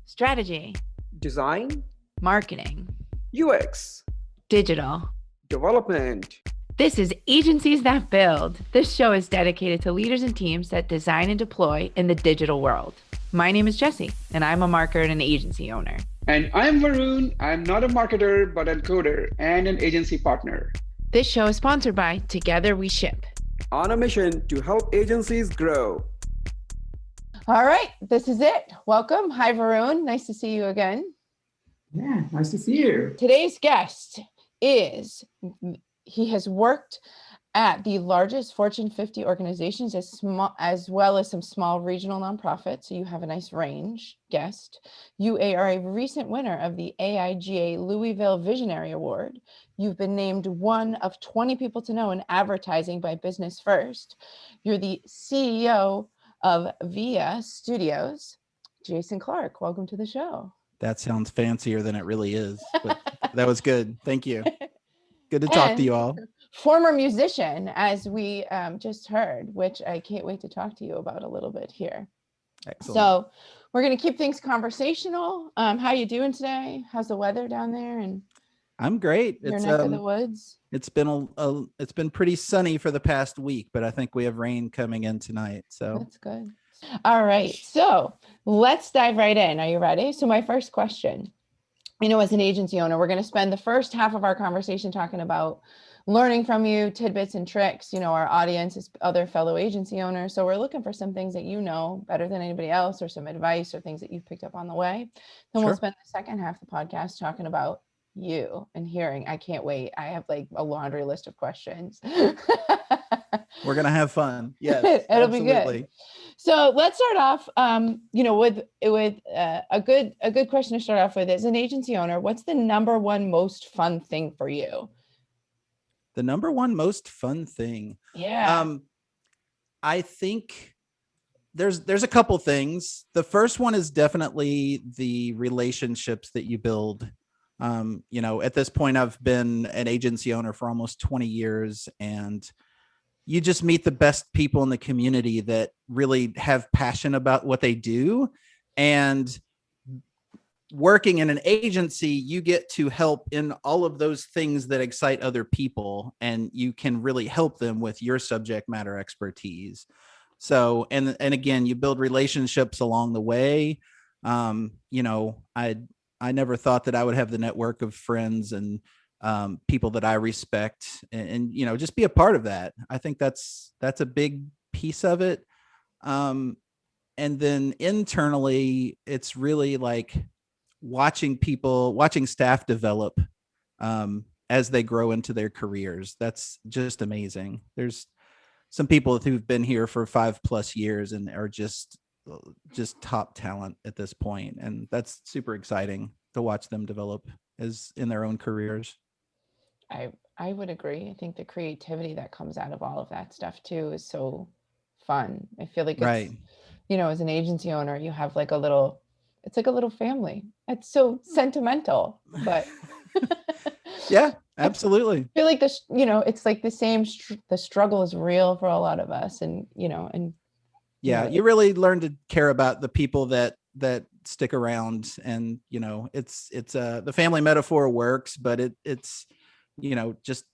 strategy, design, marketing, UX, digital. development. This is Agencies That Build. This show is dedicated to leaders and teams that design and deploy in the digital world. My name is Jessie, and I'm a marketer and an agency owner. And I'm Varun. I'm not a marketer, but a coder and an agency partner. This show is sponsored by Together We Ship. On a mission to help agencies grow. All right, this is it. Welcome. Hi, Varun. Nice to see you again. Yeah, nice to see you. Today's guest he has worked at the largest Fortune 50 organizations as well as some small regional nonprofits. So you have a nice range guest. You are a recent winner of the AIGA Louisville Visionary Award. You've been named one of 20 people to know in advertising by Business First. You're the CEO of VIA Studios. Jason Clark, welcome to the show. That sounds fancier than it really is, but that was good. Thank you. Good to talk to you all. Former musician, as we just heard, which I can't wait to talk to you about a little bit here. Excellent. So we're going to keep things conversational. How you doing today? How's the weather down there? And I'm great. Your neck of the woods. It's been pretty sunny for the past week, but I think we have rain coming in tonight. So that's good. All right. So let's dive right in. Are you ready? So my first question, as an agency owner, we're going to spend the first half of our conversation talking about learning from you, tidbits and tricks. Our audience is other fellow agency owners. So we're looking for some things that you know better than anybody else, or some advice or things that you've picked up on the way. Then We'll spend the second half of the podcast talking about you and hearing. I can't wait. I have like a laundry list of questions. We're going to have fun. Yes, it'll be good. So let's start off, with a good question to start off with. As an agency owner, what's the number one most fun thing for you? The number one most fun thing. Yeah. I think there's a couple things. The first one is definitely the relationships that you build. At this point, I've been an agency owner for almost 20 years, and you just meet the best people in the community that really have passion about what they do. And working in an agency, you get to help in all of those things that excite other people, and you can really help them with your subject matter expertise. So, and again, you build relationships along the way. I never thought that I would have the network of friends and people that I respect and just be a part of that. I think that's a big piece of it. And then internally, it's really like watching staff develop as they grow into their careers. That's just amazing. There's some people who've been here for 5+ years and are just top talent at this point. And that's super exciting to watch them develop as in their own careers. I would agree. I think the creativity that comes out of all of that stuff too is so fun. I feel like right. As an agency owner, you have like it's like a little family. It's so sentimental, but yeah, absolutely. I feel like it's like the same, the struggle is real for a lot of us. And, you really learn to care about the people that stick around, and, it's the family metaphor works, but it's, just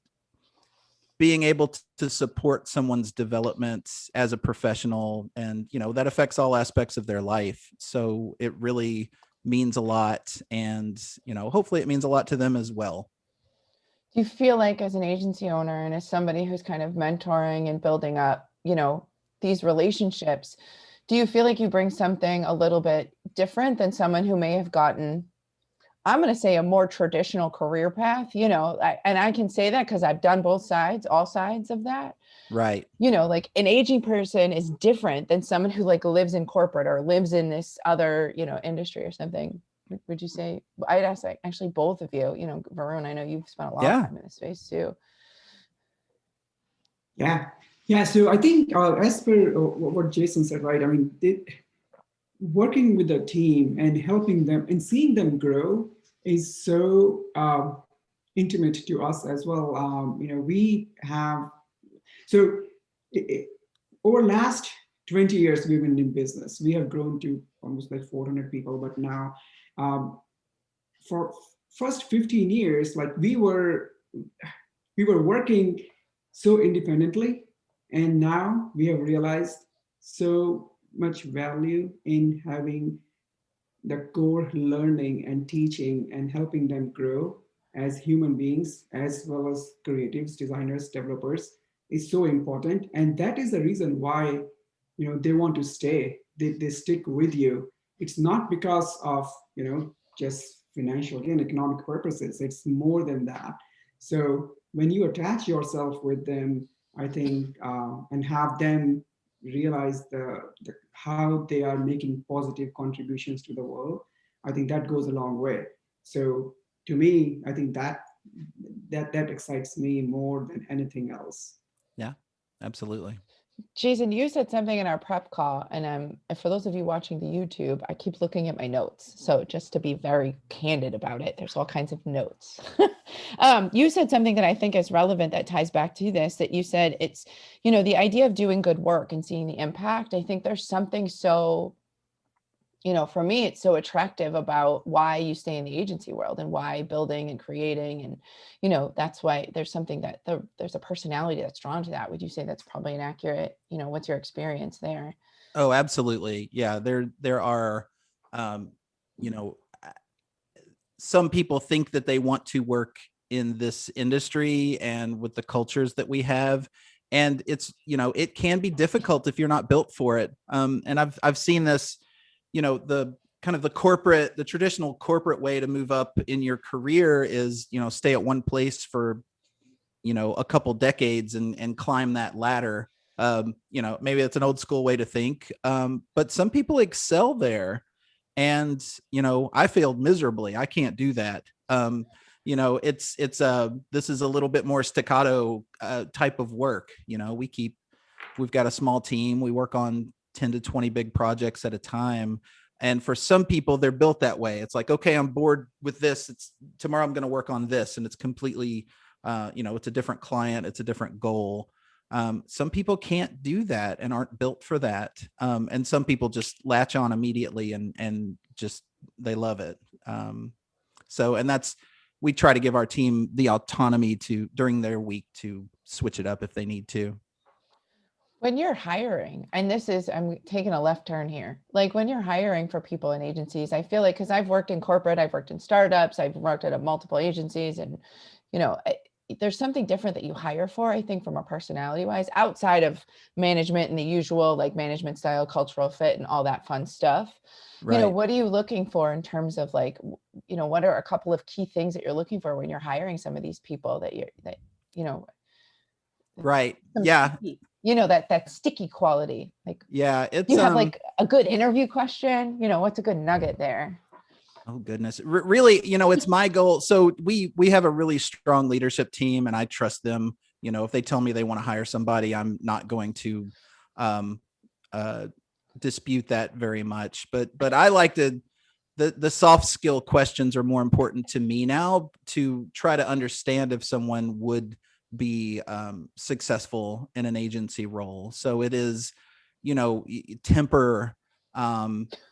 being able to support someone's development as a professional, and, that affects all aspects of their life. So it really means a lot, and, hopefully it means a lot to them as well. Do you feel like as an agency owner and as somebody who's kind of mentoring and building up, these relationships, do you feel like you bring something a little bit different than someone who may have gotten, I'm going to say, a more traditional career path, and I can say that because I've done all sides of that. Right. Like an aging person is different than someone who like lives in corporate or lives in this other, industry or something. Would you say? I'd ask actually both of you, Varun, I know you've spent a lot of time in this space too. Yeah. So I think as per what Jason said, right? I mean, working with a team and helping them and seeing them grow is so intimate to us as well. We have, over last 20 years we've been in business. We have grown to almost like 400 people. But now, for first 15 years, like we were working so independently, and now we have realized so much value in having the core learning and teaching and helping them grow as human beings as well as creatives, designers, developers is so important. And that is the reason why they want to stay. They stick with you. It's not because of just financial gain, economic purposes. It's more than that. So when you attach yourself with them, I think, and have them realize the how they are making positive contributions to the world, I think that goes a long way. So to me, I think that excites me more than anything else. Yeah, absolutely. Jason, you said something in our prep call, and for those of you watching the YouTube, I keep looking at my notes. So just to be very candid about it, there's all kinds of notes. You said something that I think is relevant that ties back to this, that you said it's, the idea of doing good work and seeing the impact. I think there's something so, for me, it's so attractive about why you stay in the agency world and why building and creating. And, that's why there's something that there's a personality that's drawn to that. Would you say that's probably an accurate, what's your experience there? Oh, absolutely. Yeah. There are, you know, some people think that they want to work in this industry and with the cultures that we have. And it's, it can be difficult if you're not built for it. And I've seen this, the kind of the traditional corporate way to move up in your career is, stay at one place for, a couple decades and climb that ladder. Maybe it's an old school way to think. But some people excel there. And, I failed miserably. I can't do that. This is a little bit more staccato type of work. We've got a small team. We work on 10 to 20 big projects at a time. And for some people, they're built that way. It's like, okay, I'm bored with this. Tomorrow I'm going to work on this. And it's completely, it's a different client. It's a different goal. Some people can't do that and aren't built for that. And some people just latch on immediately and just, they love it. We try to give our team the autonomy during their week to switch it up if they need to. When you're hiring, and I'm taking a left turn here, like when you're hiring for people in agencies, I feel like, because I've worked in corporate, I've worked in startups, I've worked at multiple agencies, and, there's something different that you hire for, I think, from a personality wise, outside of management and the usual like management style, cultural fit, and all that fun stuff. Right. What are you looking for in terms of like, what are a couple of key things that you're looking for when you're hiring some of these people Right. Yeah. Sticky, that sticky quality. Like, yeah, it's you have like a good interview question, what's a good nugget there? Oh goodness. Really, it's my goal. So we have a really strong leadership team and I trust them. If they tell me they want to hire somebody, I'm not going to dispute that very much. But I like the soft skill questions are more important to me now to try to understand if someone would be successful in an agency role. So it is, temper,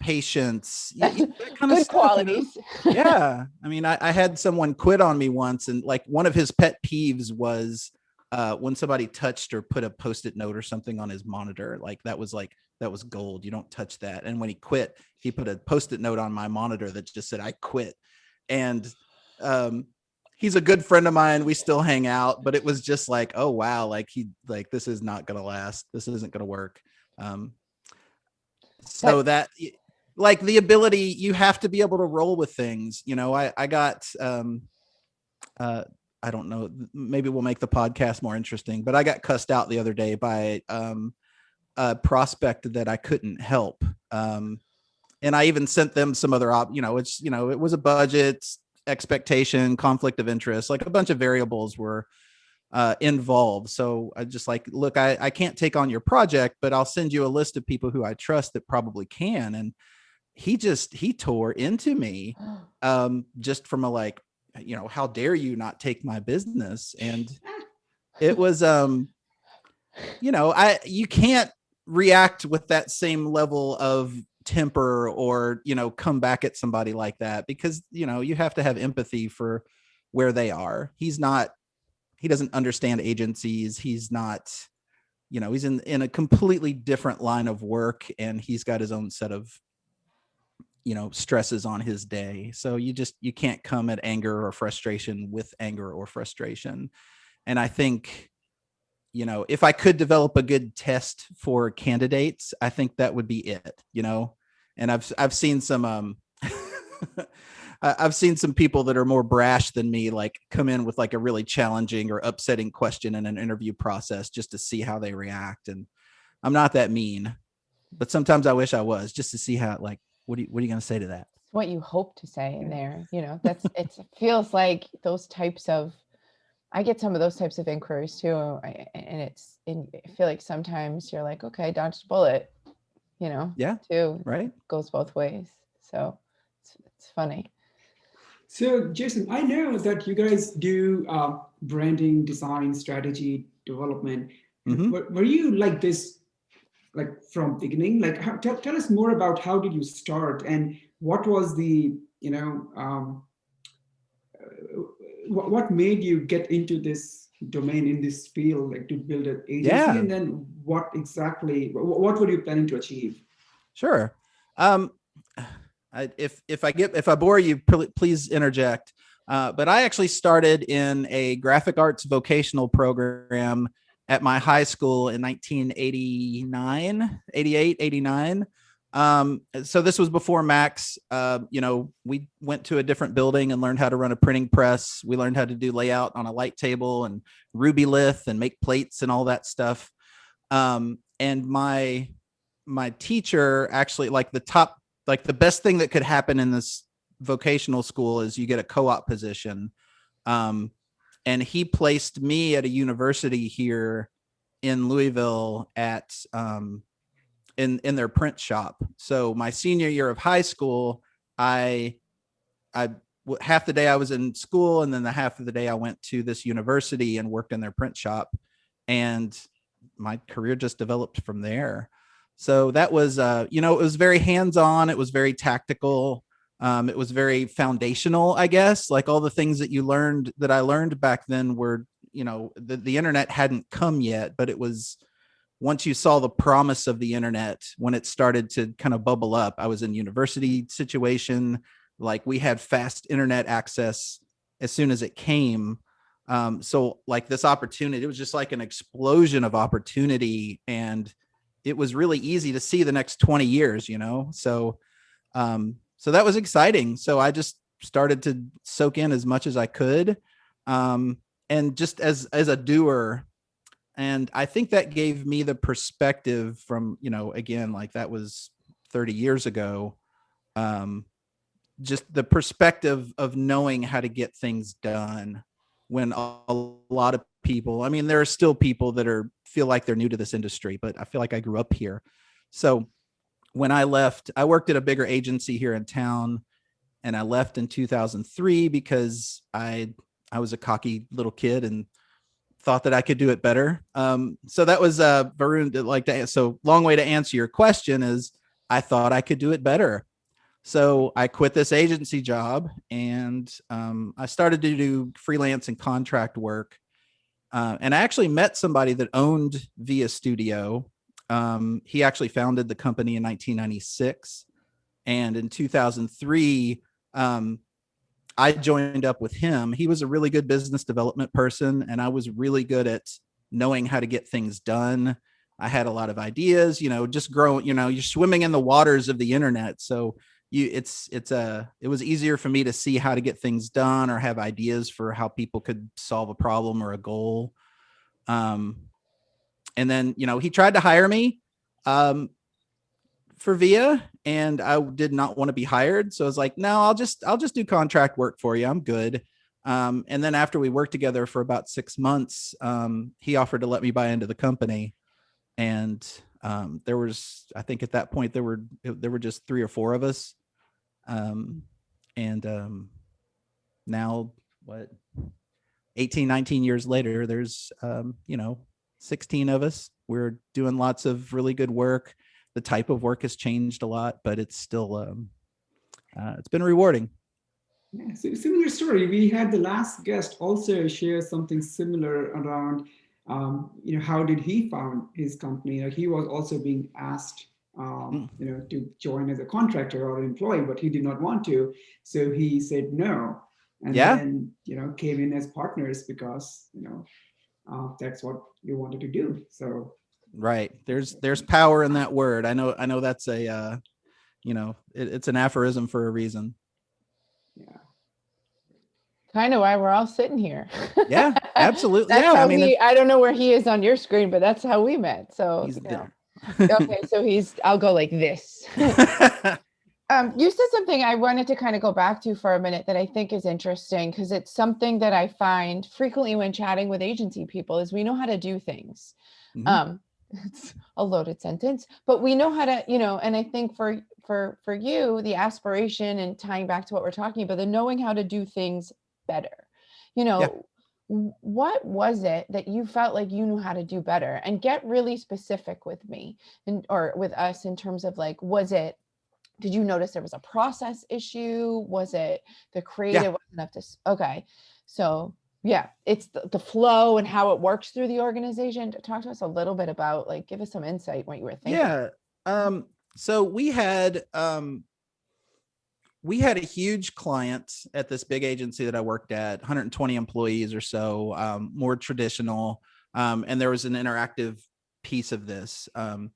patience, that kind of good stuff, qualities. Yeah. I mean, I had someone quit on me once, and like one of his pet peeves was when somebody touched or put a Post-it note or something on his monitor. That was gold. You don't touch that. And when he quit, he put a Post-it note on my monitor that just said, "I quit." And he's a good friend of mine. We still hang out, but it was just like, oh wow, this is not gonna last. This isn't gonna work. So that, like, the ability, you have to be able to roll with things. I got I don't know, maybe we'll make the podcast more interesting, but I got cussed out the other day by a prospect that I couldn't help. And I even sent them some other it was a budget, expectation, conflict of interest, like a bunch of variables were involved. So I just like, look, I can't take on your project, but I'll send you a list of people who I trust that probably can. And he tore into me just from a like, how dare you not take my business? And it was, you can't react with that same level of temper or, come back at somebody like that, because, you have to have empathy for where they are. He doesn't understand agencies. He's not, he's in a completely different line of work, and he's got his own set of, stresses on his day. So you can't come at anger or frustration with anger or frustration. And I think, if I could develop a good test for candidates, I think that would be it, and I've seen some, I've seen some people that are more brash than me, like come in with like a really challenging or upsetting question in an interview process just to see how they react. And I'm not that mean, but sometimes I wish I was, just to see how, like, what are you going to say to that? What you hope to say in there, it feels like those types of, I get some of those types of inquiries too. I feel like sometimes you're like, okay, dodged a bullet, Yeah. too. Right. Goes both ways. So it's funny. So Jason, I know that you guys do branding, design, strategy, development. Mhm. Were you like this, like from beginning? Like, tell us more about how did you start, and what was the, what made you get into this domain, in this field, like to build an agency? Yeah. And then what were you planning to achieve? Sure. If I bore you, please interject. But I actually started in a graphic arts vocational program at my high school in 1989, 88, 89. So this was before Macs. We went to a different building and learned how to run a printing press. We learned how to do layout on a light table and Ruby Lith and make plates and all that stuff. And my teacher actually, the best thing that could happen in this vocational school is you get a co-op position. And he placed me at a university here in Louisville at, in their print shop. So my senior year of high school, half the day I was in school, and then the half of the day I went to this university and worked in their print shop, and my career just developed from there. So that was, it was very hands-on. It was very tactical. It was very foundational, I guess. Like all the things that I learned back then were, the internet hadn't come yet, but it was, once you saw the promise of the internet, when it started to kind of bubble up. I was in university situation. Like we had fast internet access as soon as it came. So like this opportunity, it was just like an explosion of opportunity, and it was really easy to see the next 20 years, So, so that was exciting. So I just started to soak in as much as I could. And just as a doer. And I think that gave me the perspective from, again, like that was 30 years ago. Just the perspective of knowing how to get things done when a lot of people, I mean, there are still people that feel like they're new to this industry, but I feel like I grew up here. So when I left, I worked at a bigger agency here in town, and I left in 2003 because I was a cocky little kid and thought that I could do it better. So that was Varun. So long way to answer your question is I thought I could do it better. So I quit this agency job, and I started to do freelance and contract work. And I actually met somebody that owned Via Studio. He actually founded the company in 1996. And in 2003, I joined up with him. He was a really good business development person, and I was really good at knowing how to get things done. I had a lot of ideas, just growing, you're swimming in the waters of the internet. So it was easier for me to see how to get things done or have ideas for how people could solve a problem or a goal. And then, he tried to hire me for Via, and I did not want to be hired. So I was like, no, I'll just do contract work for you. I'm good. And then after we worked together for about 6 months, he offered to let me buy into the company. And there was, I think at that point, there were just 3 or 4 of us. Now 18, 19 years later, there's, 16 of us. We're doing lots of really good work. the type of work has changed a lot, but it's still it's been rewarding. Yeah, so similar story. We had the last guest also share something similar around, how did he found his company? Like he was also being asked, to join as a contractor or employee, but he did not want to. So he said no, and Yeah. then came in as partners because that's what you wanted to do. So Right. There's power in that word. I know that's a it's an aphorism for a reason. yeah. Kind of why we're all sitting here. Yeah, absolutely. That's Yeah, how I mean, I don't know where he is on your screen, but that's how we met. So he's there. Okay, so I'll go like this. You said something I wanted to kind of go back to for a minute that I think is interesting because it's something that I find frequently when chatting with agency people is we know how to do things. Mhm. It's a loaded sentence, but we know how to, and I think for you, the aspiration and tying back to what we're talking about, the knowing how to do things better, Yeah. what was it that you felt like you knew how to do better? And get really specific with me or with us in terms of like, did you notice there was a process issue? Was it the creative wasn't up to, okay. So yeah, it's the flow and how it works through the organization. Talk to us a little bit about like, give us some insight what you were thinking. Yeah. So we had a huge client at this big agency that I worked at, 120 employees or so, more traditional. And there was an interactive piece of this. And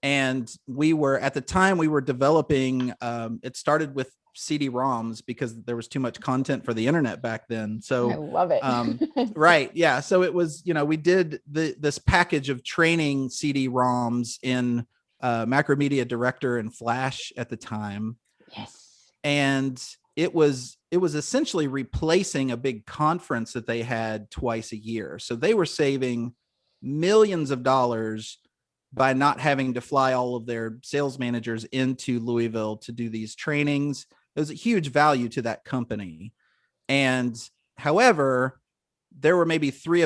at the time we were developing, it started with CD-ROMs because there was too much content for the internet back then. So I love it. right. Yeah. So it was, we did this package of training CD-ROMs in Macromedia Director and Flash at the time. Yes. And it was essentially replacing a big conference that they had twice a year. So they were saving millions of dollars by not having to fly all of their sales managers into Louisville to do these trainings. It was a huge value to that company. And however, there were maybe 4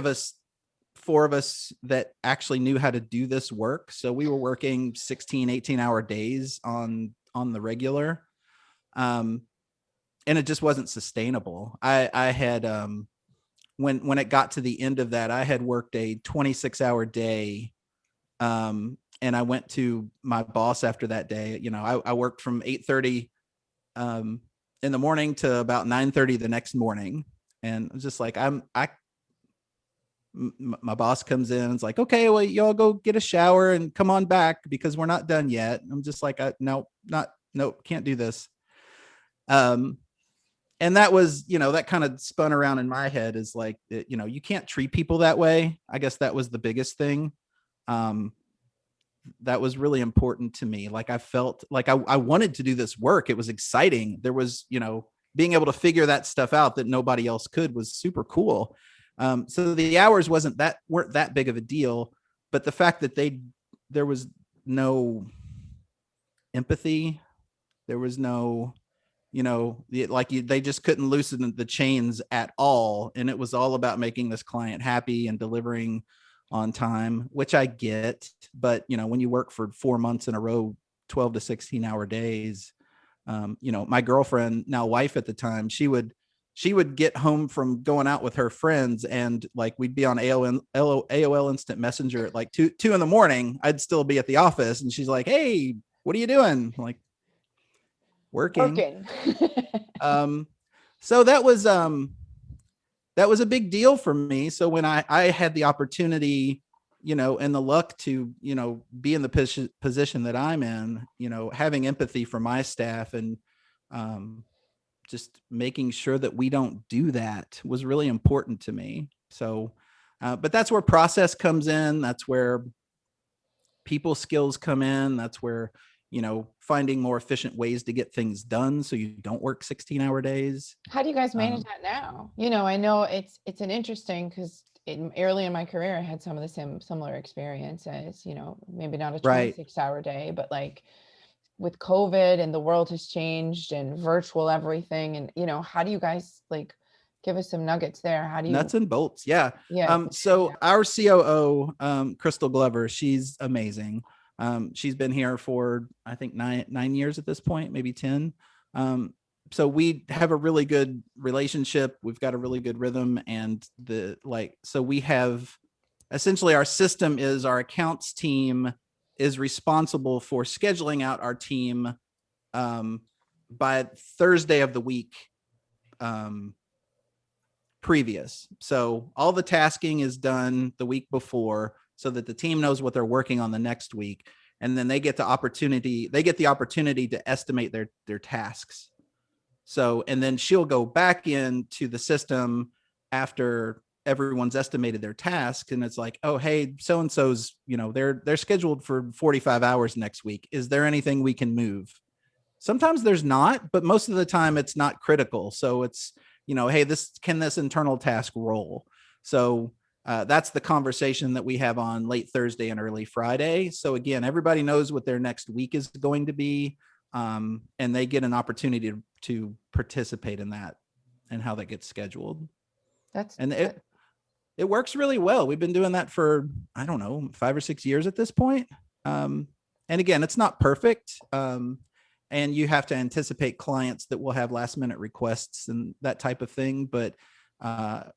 of us that actually knew how to do this work. So we were working 16, 18-hour days on the regular. And it just wasn't sustainable. I had, when it got to the end of that, I had worked a 26-hour day. And I went to my boss after that day. I worked from 8:30 in the morning to about 9:30 the next morning. And I was just like, my boss comes in and it's like, okay, well, y'all go get a shower and come on back because we're not done yet. I'm just like, nope, can't do this. And that was, that kind of spun around in my head is like, you can't treat people that way. I guess that was the biggest thing. That was really important to me. Like I felt like I wanted to do this work. It was exciting. There was, being able to figure that stuff out that nobody else could was super cool. So the hours weren't that big of a deal, but the fact that there was no empathy, there was no, they just couldn't loosen the chains at all. And it was all about making this client happy and delivering on time, which I get. But, when you work for 4 months in a row, 12 to 16-hour days, my girlfriend, now wife at the time, she would get home from going out with her friends and like we'd be on AOL Instant Messenger at like 2 in the morning. I'd still be at the office and she's like, hey, what are you doing? I'm like, working. So that was a big deal for me. So when I had the opportunity, and the luck to, be in the position that I'm in, having empathy for my staff and just making sure that we don't do that was really important to me. So, but that's where process comes in. That's where people skills come in. That's where, finding more efficient ways to get things done so you don't work 16-hour days. How do you guys manage that now? I know it's an interesting because early in my career, I had some of the similar experiences, maybe not a 26-hour day, but like with COVID and the world has changed and virtual everything. And, how do you guys like give us some nuggets there? How do you nuts and bolts? Yeah. Yeah. So our COO, Crystal Glover, she's amazing. She's been here for, I think, nine years at this point, maybe 10. So we have a really good relationship. We've got a really good rhythm, and so we have essentially our system is our accounts team is responsible for scheduling out our team by Thursday of the week previous. So all the tasking is done the week before so that the team knows what they're working on the next week. And then they get the opportunity to estimate their tasks. So, and then she'll go back into the system after everyone's estimated their tasks. And it's like, oh, hey, so-and-so's, they're scheduled for 45 hours next week. Is there anything we can move? Sometimes there's not, but most of the time it's not critical. So it's, hey, can this internal task roll? So that's the conversation that we have on late Thursday and early Friday. So again, everybody knows what their next week is going to be. And they get an opportunity to participate in that and how that gets scheduled. It works really well. We've been doing that for, I don't know, 5 or 6 years at this point. And again, it's not perfect. And you have to anticipate clients that will have last minute requests and that type of thing. But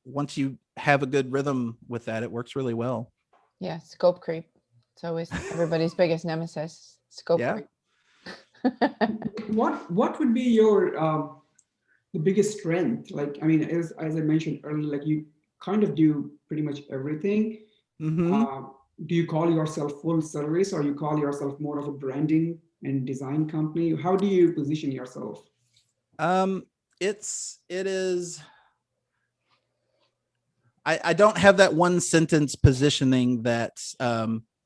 once you have a good rhythm with that, it works really well. Yeah, scope creep. It's always everybody's biggest nemesis, scope creep. What would be your the biggest strength? Like, I mean, as I mentioned earlier, like you kind of do pretty much everything. Mm-hmm. Do you call yourself full service, or you call yourself more of a branding and design company? How do you position yourself? It is. I don't have that one sentence positioning that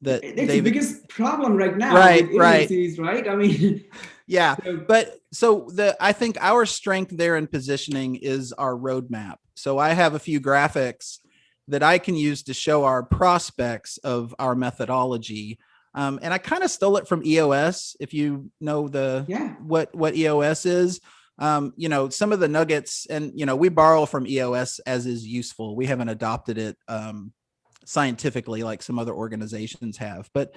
that it's the biggest problem right now. Right, with agencies, right. I mean, yeah. But so I think our strength there in positioning is our roadmap. So I have a few graphics that I can use to show our prospects of our methodology. And I kind of stole it from EOS, if you know what EOS is. Some of the nuggets, and we borrow from EOS as is useful. We haven't adopted it scientifically like some other organizations have. But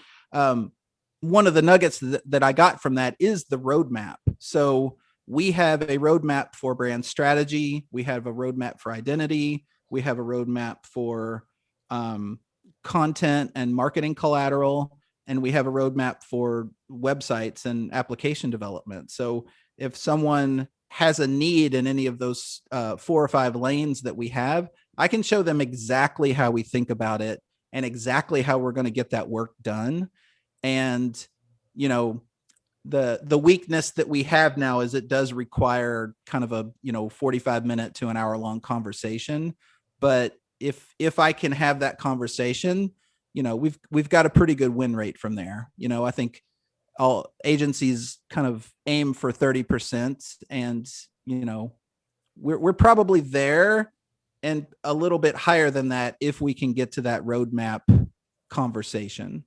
one of the nuggets that I got from that is the roadmap. So we have a roadmap for brand strategy. We have a roadmap for identity. We have a roadmap for content and marketing collateral. And we have a roadmap for websites and application development. So if someone has a need in any of those 4 or 5 lanes that we have, I can show them exactly how we think about it and exactly how we're going to get that work done. And, the weakness that we have now is it does require kind of a, 45-minute to an hour-long conversation. But if I can have that conversation, we've got a pretty good win rate from there. I think all agencies kind of aim for 30%, and we're probably there and a little bit higher than that if we can get to that roadmap conversation.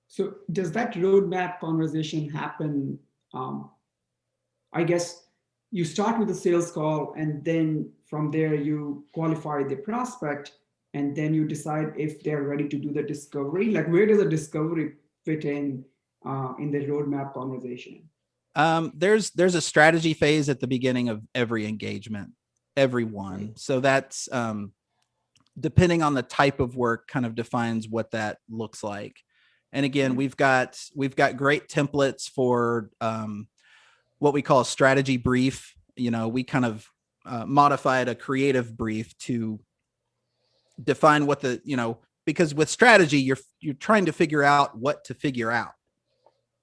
So does that roadmap conversation happen? I guess you start with a sales call, and then from there you qualify the prospect, and then you decide if they're ready to do the discovery. Like, where does the discovery fit in the roadmap conversation? There's a strategy phase at the beginning of every engagement, everyone. So that's depending on the type of work kind of defines what that looks like. And again, we've got great templates for what we call a strategy brief. We kind of modified a creative brief to define what because with strategy, you're trying to figure out what to figure out,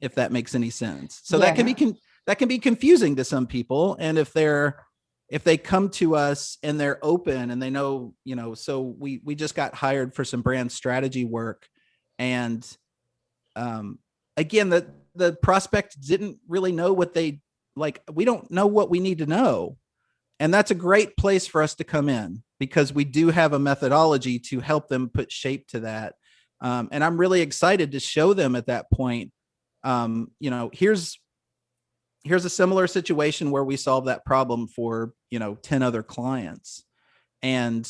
if that makes any sense. So that can be confusing to some people. And if they come to us and they're open and they know, so we just got hired for some brand strategy work. And again, the prospect didn't really know what they like. We don't know what we need to know. And that's a great place for us to come in, because we do have a methodology to help them put shape to that. And I'm really excited to show them at that point, here's a similar situation where we solve that problem for, 10 other clients. And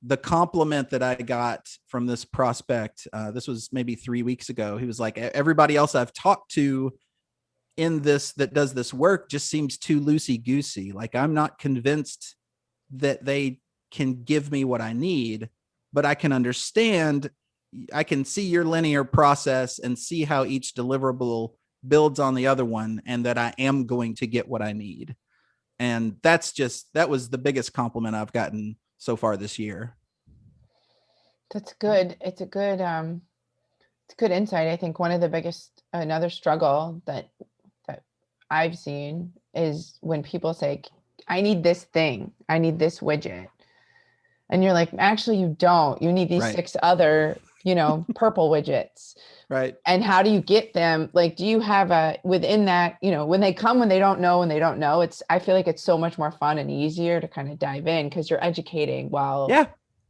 the compliment that I got from this prospect, this was maybe 3 weeks ago. He was like, everybody else I've talked to in this that does this work just seems too loosey goosey. Like, I'm not convinced that they can give me what I need, but I can understand, I can see your linear process and see how each deliverable builds on the other one, and that I am going to get what I need. And that was the biggest compliment I've gotten so far this year. That's good. It's a good insight. I think one of the biggest, another struggle that I've seen is when people say, I need this thing, I need this widget. And you're like, actually, you don't. You need these Right. 6 other, purple widgets. Right. And how do you get them? Like, do you have within that, when they come, when they don't know, I feel like it's so much more fun and easier to kind of dive in because you're educating while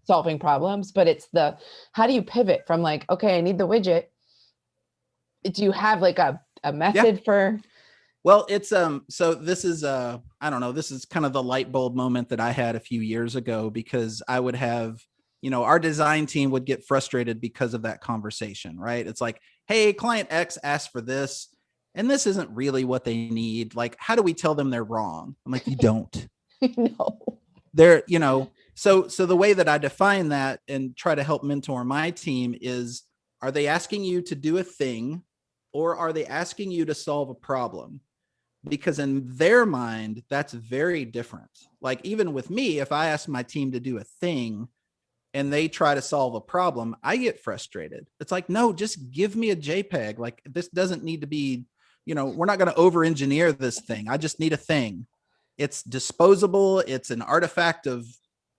solving problems. But it's how do you pivot from like, okay, I need the widget. Do you have like a method for? Well, it's so this is I don't know, this is kind of the light bulb moment that I had a few years ago, because I would have, our design team would get frustrated because of that conversation, right? It's like, hey, client X asked for this, and this isn't really what they need. Like, how do we tell them they're wrong? I'm like, you don't. No. They're, so the way that I define that and try to help mentor my team is, are they asking you to do a thing, or are they asking you to solve a problem? Because in their mind, that's very different. Like, even with me, if I ask my team to do a thing and they try to solve a problem, I get frustrated. It's like, no, just give me a JPEG. Like, this doesn't need to be, we're not going to over engineer this thing. I just need a thing. It's disposable. It's an artifact of,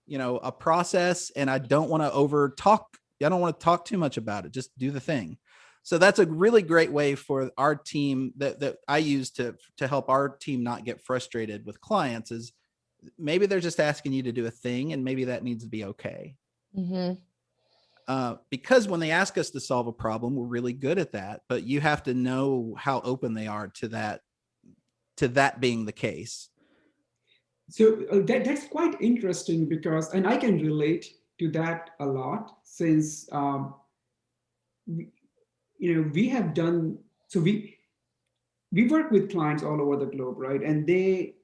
a process. And I don't want to over talk. I don't want to talk too much about it. Just do the thing. So that's a really great way for our team that I use to help our team not get frustrated with clients, is maybe they're just asking you to do a thing, and maybe that needs to be okay. Mm-hmm. Because when they ask us to solve a problem, we're really good at that, but you have to know how open they are to that being the case. So that's quite interesting, because, and I can relate to that a lot, since we have done, so we work with clients all over the globe, right? And they,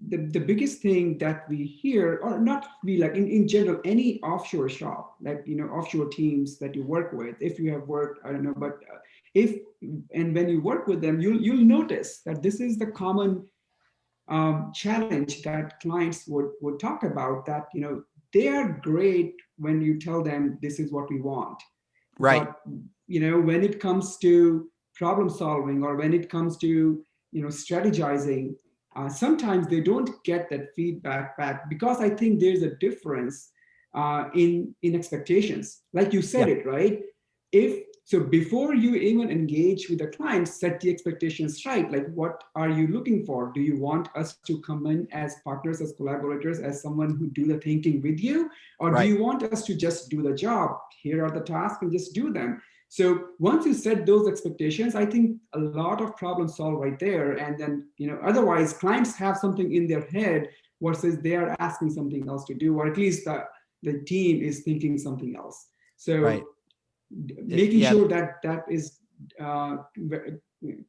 the biggest thing that we hear, or not we, like in general, any offshore shop, like, offshore teams that you work with, if you have worked, I don't know, but when you work with them, you'll notice that this is the common challenge that clients would talk about, that, they are great when you tell them this is what we want. Right. But, when it comes to problem solving, or when it comes to, strategizing, sometimes they don't get that feedback back, because I think there's a difference in expectations. Like you said it, right? So before you even engage with the client, set the expectations right. Like, what are you looking for? Do you want us to come in as partners, as collaborators, as someone who do the thinking with you? Or do you want us to just do the job? Here are the tasks and just do them. So once you set those expectations, I think a lot of problems solve right there. And then, otherwise clients have something in their head versus they are asking something else to do, or at least the team is thinking something else. So making sure that is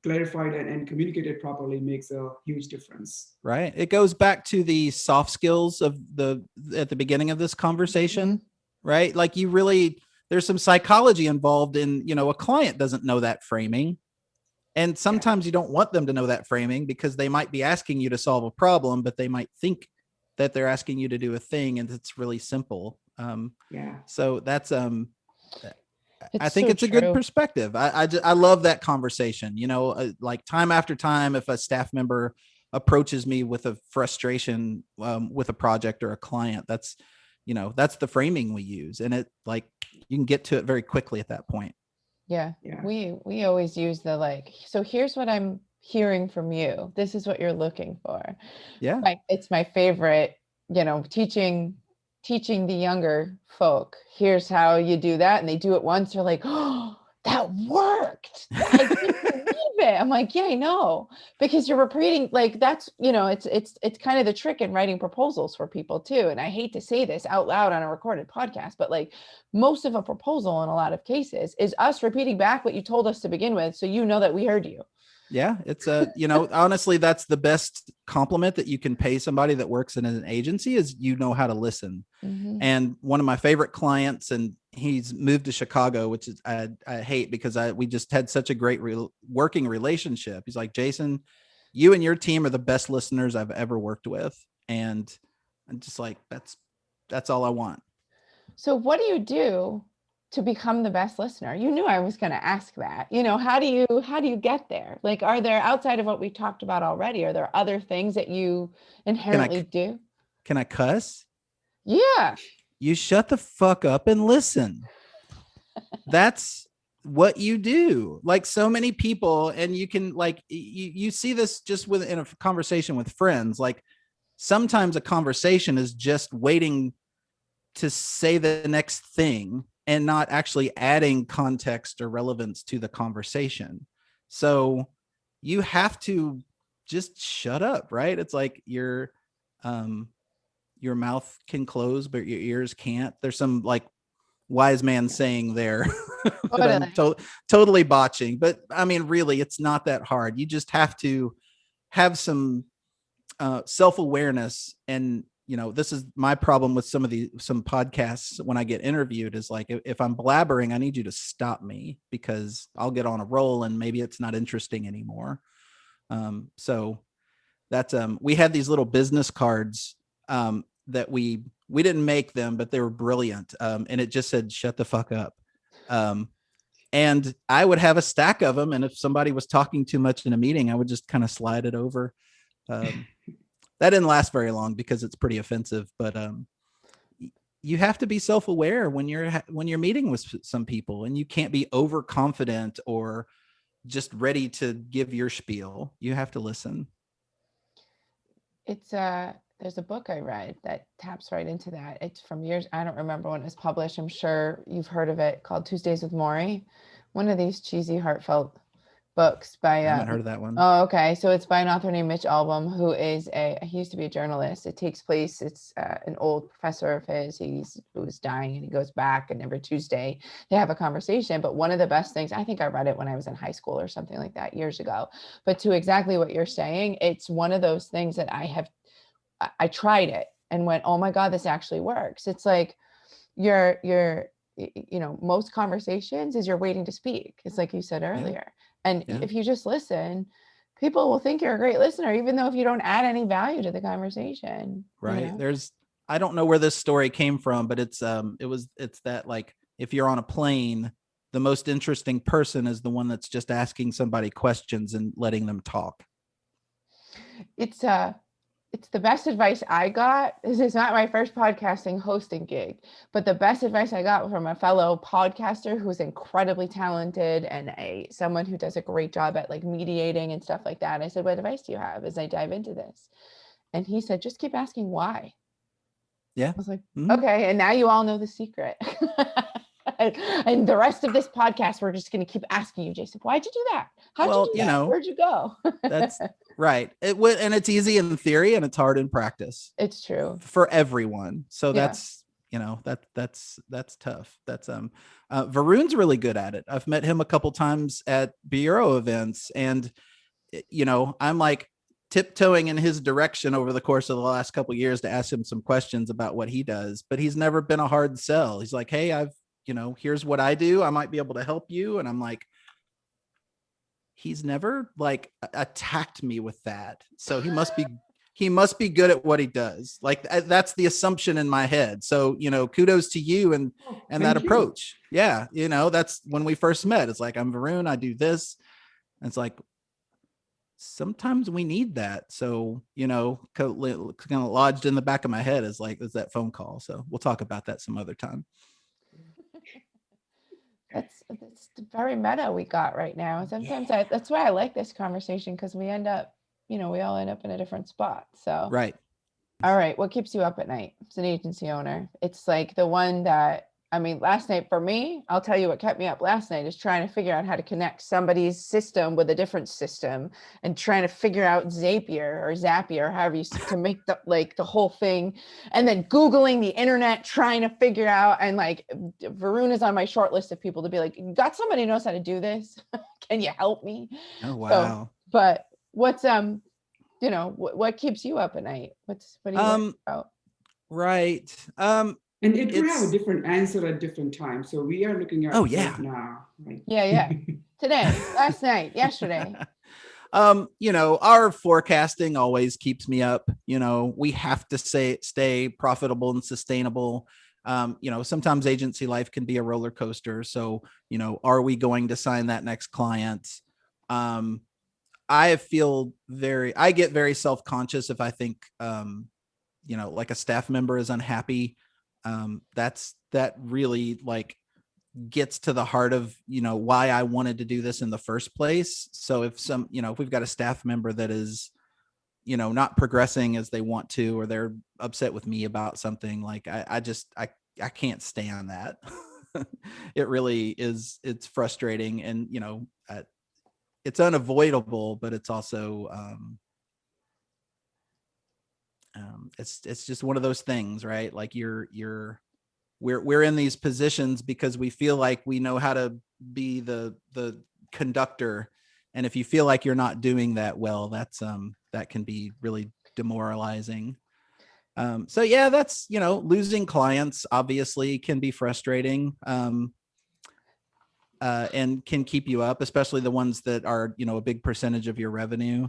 clarified and communicated properly makes a huge difference. Right. It goes back to the soft skills at the beginning of this conversation, right? Like, there's some psychology involved in, a client doesn't know that framing. And sometimes you don't want them to know that framing, because they might be asking you to solve a problem, but they might think that they're asking you to do a thing, and it's really simple. So that's, I think it's a good perspective. I love that conversation, like time after time, if a staff member approaches me with a frustration with a project or a client, that's the framing we use. And it, like, you can get to it very quickly at that point. Yeah. We always use so here's what I'm hearing from you. This is what you're looking for. Yeah. It's my favorite, teaching the younger folk, here's how you do that. And they do it once. They're like, oh, that worked. I can't believe it. I'm like, yeah, I know, because you're repeating, like, that's, it's kind of the trick in writing proposals for people too. And I hate to say this out loud on a recorded podcast, but like most of a proposal in a lot of cases is us repeating back what you told us to begin with. So you know that we heard you. Yeah, it's honestly, that's the best compliment that you can pay somebody that works in an agency is you know how to listen. Mm-hmm. And one of my favorite clients, and he's moved to Chicago, which is I hate because we just had such a great working relationship. He's like, Jason, you and your team are the best listeners I've ever worked with. And I'm just like, that's all I want. So what do you do to become the best listener? You knew I was going to ask that. How do you get there? Like, are there, outside of what we talked about already, are there other things that you inherently do? Can I cuss? Yeah. You shut the fuck up and listen. That's what you do. Like so many people, and you can like, you see this just in a conversation with friends. Like sometimes a conversation is just waiting to say the next thing and not actually adding context or relevance to the conversation. So you have to just shut up, right? It's like your mouth can close, but your ears can't. There's some like wise man saying there that I'm totally botching. But I mean, really, it's not that hard. You just have to have some self-awareness. And this is my problem with some podcasts when I get interviewed is like, if I'm blabbering, I need you to stop me because I'll get on a roll and maybe it's not interesting anymore. So that's we had these little business cards that we didn't make them, but they were brilliant. And it just said, shut the fuck up. And I would have a stack of them. And if somebody was talking too much in a meeting, I would just kind of slide it over. That didn't last very long because it's pretty offensive, but you have to be self-aware when you're meeting with some people, and you can't be overconfident or just ready to give your spiel. You have to listen. There's a book I read that taps right into that. It's from years. I don't remember when it was published. I'm sure you've heard of it, called Tuesdays with Maury. One of these cheesy, heartfelt books by I haven't heard of that one. Oh, okay. So it's by an author named Mitch Albom, who he used to be a journalist. It takes place, it's an old professor of his, who was dying, and he goes back, and every Tuesday they have a conversation. But one of the best things, I think I read it when I was in high school or something like that years ago, but to exactly what you're saying, it's one of those things that I tried it and went, oh my God, this actually works. It's like most conversations is you're waiting to speak. It's like you said earlier. Yeah. And if you just listen, people will think you're a great listener, even though if you don't add any value to the conversation. Right. I don't know where this story came from, but it's that, like, if you're on a plane, the most interesting person is the one that's just asking somebody questions and letting them talk. It's the best advice I got. This is not my first podcasting hosting gig, but the best advice I got from a fellow podcaster who's incredibly talented and someone who does a great job at like mediating and stuff like that. I said, what advice do you have as I dive into this? And he said, just keep asking why. Yeah. I was like, okay. And now you all know the secret. And the rest of this podcast, we're just going to keep asking you, Jason, why'd you do that? How'd you do that? Where'd you go? That's right. And it's easy in theory and it's hard in practice. It's true for everyone. So that's tough. That's Varun's really good at it. I've met him a couple times at bureau events, and I'm like tiptoeing in his direction over the course of the last couple of years to ask him some questions about what he does, but he's never been a hard sell. He's like, hey, here's what I do. I might be able to help you. And I'm like, he's never like attacked me with that. So he must be good at what he does. Like that's the assumption in my head. So, kudos to you and that approach. Yeah. That's when we first met. It's like, I'm Varun, I do this. And it's like, sometimes we need that. So, kind of lodged in the back of my head is that phone call. So we'll talk about that some other time. That's very meta we got right now. Sometimes that's why I like this conversation, because we end up, we all end up in a different spot. So right. All right. What keeps you up at night as an agency owner? It's like the one that I mean, last night for me, I'll tell you what kept me up last night is trying to figure out how to connect somebody's system with a different system and trying to figure out Zapier, however you to make the whole thing. And then Googling the internet, trying to figure out, and like Varun is on my short list of people to be like, got somebody who knows how to do this? Can you help me? Oh, wow. So, but what's, what keeps you up at night? What are you worried about? Right. And it could have a It's different answer at different times. So we are looking at Oh, yeah. right now. Right? Yeah. Today, last night, yesterday. Our forecasting always keeps me up. We have to stay profitable and sustainable. Sometimes agency life can be a roller coaster. So, are we going to sign that next client? I get very self-conscious if I think, like a staff member is unhappy. That really like gets to the heart of, why I wanted to do this in the first place. So if if we've got a staff member that is, not progressing as they want to, or they're upset with me about something, like I can't stand that. It really is. It's frustrating, and it's unavoidable, but it's also it's just one of those things, right? Like we're in these positions because we feel like we know how to be the conductor, and if you feel like you're not doing that well, that can be really demoralizing. So yeah, that's losing clients obviously can be frustrating, and can keep you up, especially the ones that are a big percentage of your revenue.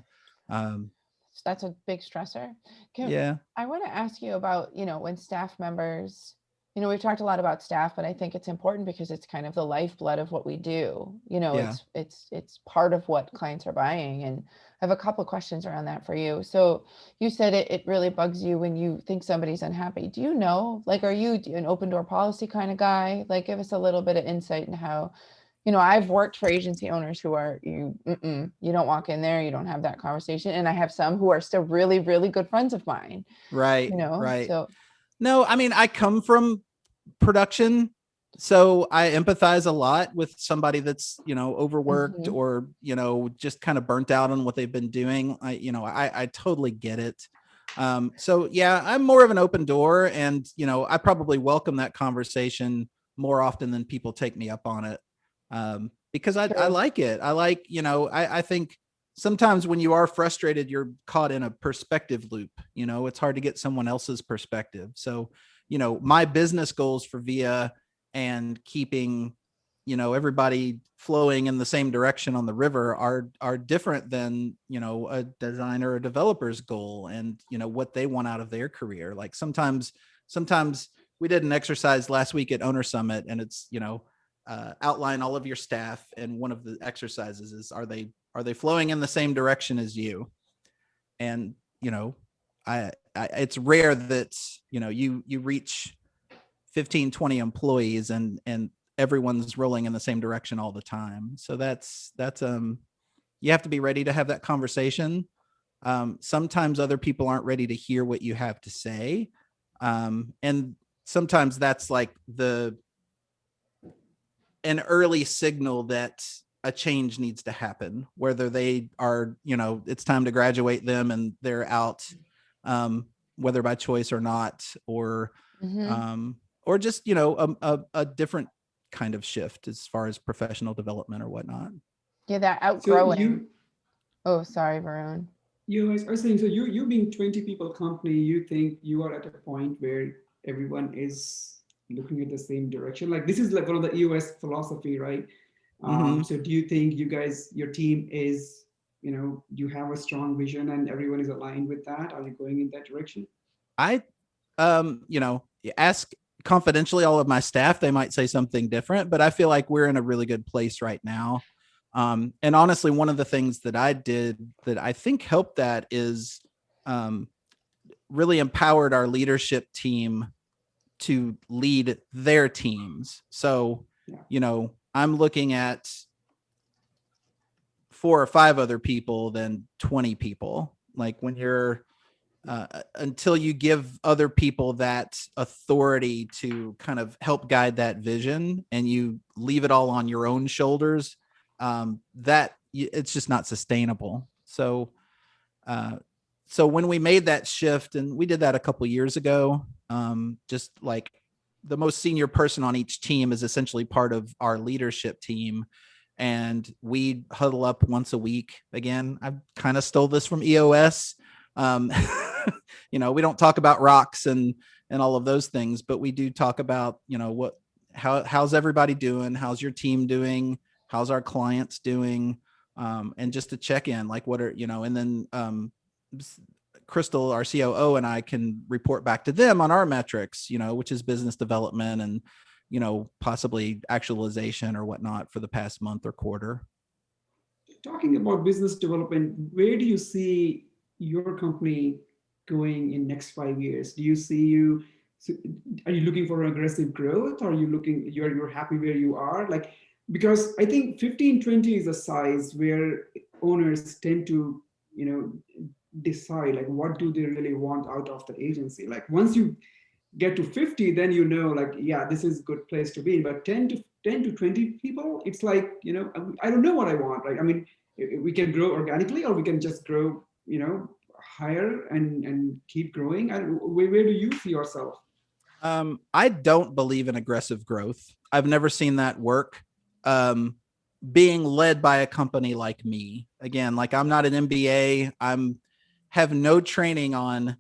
That's a big stressor. Yeah. I want to ask you about, when staff members, we've talked a lot about staff, but I think it's important because it's kind of the lifeblood of what we do. Yeah. It's part of what clients are buying. And I have a couple of questions around that for you. So you said it really bugs you when you think somebody's unhappy. Do you know, like, are you an open door policy kind of guy? Like, give us a little bit of insight into how, I've worked for agency owners who are you don't walk in there, you don't have that conversation. And I have some who are still really, really good friends of mine. Right. Right. So No, I mean, I come from production, so I empathize a lot with somebody that's, overworked or, just kind of burnt out on what they've been doing. I totally get it. So yeah, I'm more of an open door, and, I probably welcome that conversation more often than people take me up on it. Because I like it. I like, I think sometimes when you are frustrated, you're caught in a perspective loop. It's hard to get someone else's perspective. So, my business goals for VIA and keeping, everybody flowing in the same direction on the river are different than, a designer or developer's goal and, what they want out of their career. Like sometimes we did an exercise last week at Owner Summit, and it's, outline all of your staff, and one of the exercises is, are they flowing in the same direction as you? And I it's rare that you reach 15-20 employees and everyone's rolling in the same direction all the time. So that's you have to be ready to have that conversation. Sometimes other people aren't ready to hear what you have to say, and sometimes that's like an early signal that a change needs to happen, whether they are, it's time to graduate them and they're out, whether by choice or not, or just, a different kind of shift as far as professional development or whatnot. Yeah, that outgrowing. Oh, sorry, Varun. I was saying, so you being 20 people company, you think you are at a point where everyone is looking at the same direction? Like this is like one of the EOS philosophy, right? So do you think your team is, you have a strong vision and everyone is aligned with that? Are you going in that direction? Ask confidentially all of my staff, they might say something different, but I feel like we're in a really good place right now. And honestly, one of the things that I did that I think helped that is really empowered our leadership team to lead their teams. So, I'm looking at 4 or 5 other people than 20 people. Like when you're until you give other people that authority to kind of help guide that vision, and you leave it all on your own shoulders, it's just not sustainable. So when we made that shift, and we did that a couple years ago, just like the most senior person on each team is essentially part of our leadership team. And we huddle up once a week. Again, I kind of stole this from EOS. We don't talk about rocks and all of those things, but we do talk about, how's everybody doing? How's your team doing? How's our clients doing? And just to check in, like what are, and then Crystal, our COO, and I can report back to them on our metrics, which is business development and, possibly actualization or whatnot for the past month or quarter. Talking about business development, where do you see your company going in next 5 years? Do you see are you looking for aggressive growth? Or are you you're happy where you are? Because I think 15-20 is a size where owners tend to, decide what do they really want out of the agency. Once you get to 50, then yeah, this is a good place to be. But 10 to 20 people, it's I don't know what I want, right? I mean, we can grow organically, or we can just grow, higher and keep growing. Where do you see yourself? I don't believe in aggressive growth. I've never seen that work. Being led by a company like me, again, I'm not an MBA. Have no training on,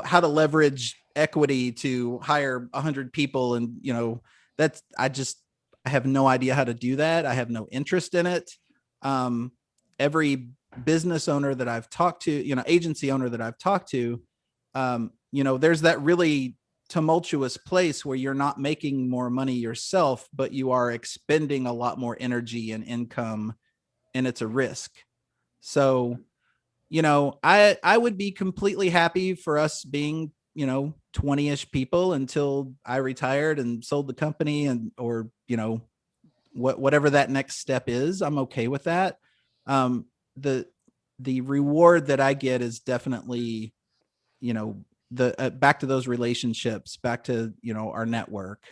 how to leverage equity to hire 100 people. And, I have no idea how to do that. I have no interest in it. Every business owner that I've talked to, agency owner that I've talked to, there's that really tumultuous place where you're not making more money yourself, but you are expending a lot more energy and income, and it's a risk. So, I would be completely happy for us being, 20-ish people until I retired and sold the company, or whatever that next step is. I'm okay with that. The reward that I get is definitely, back to those relationships, back to, our network.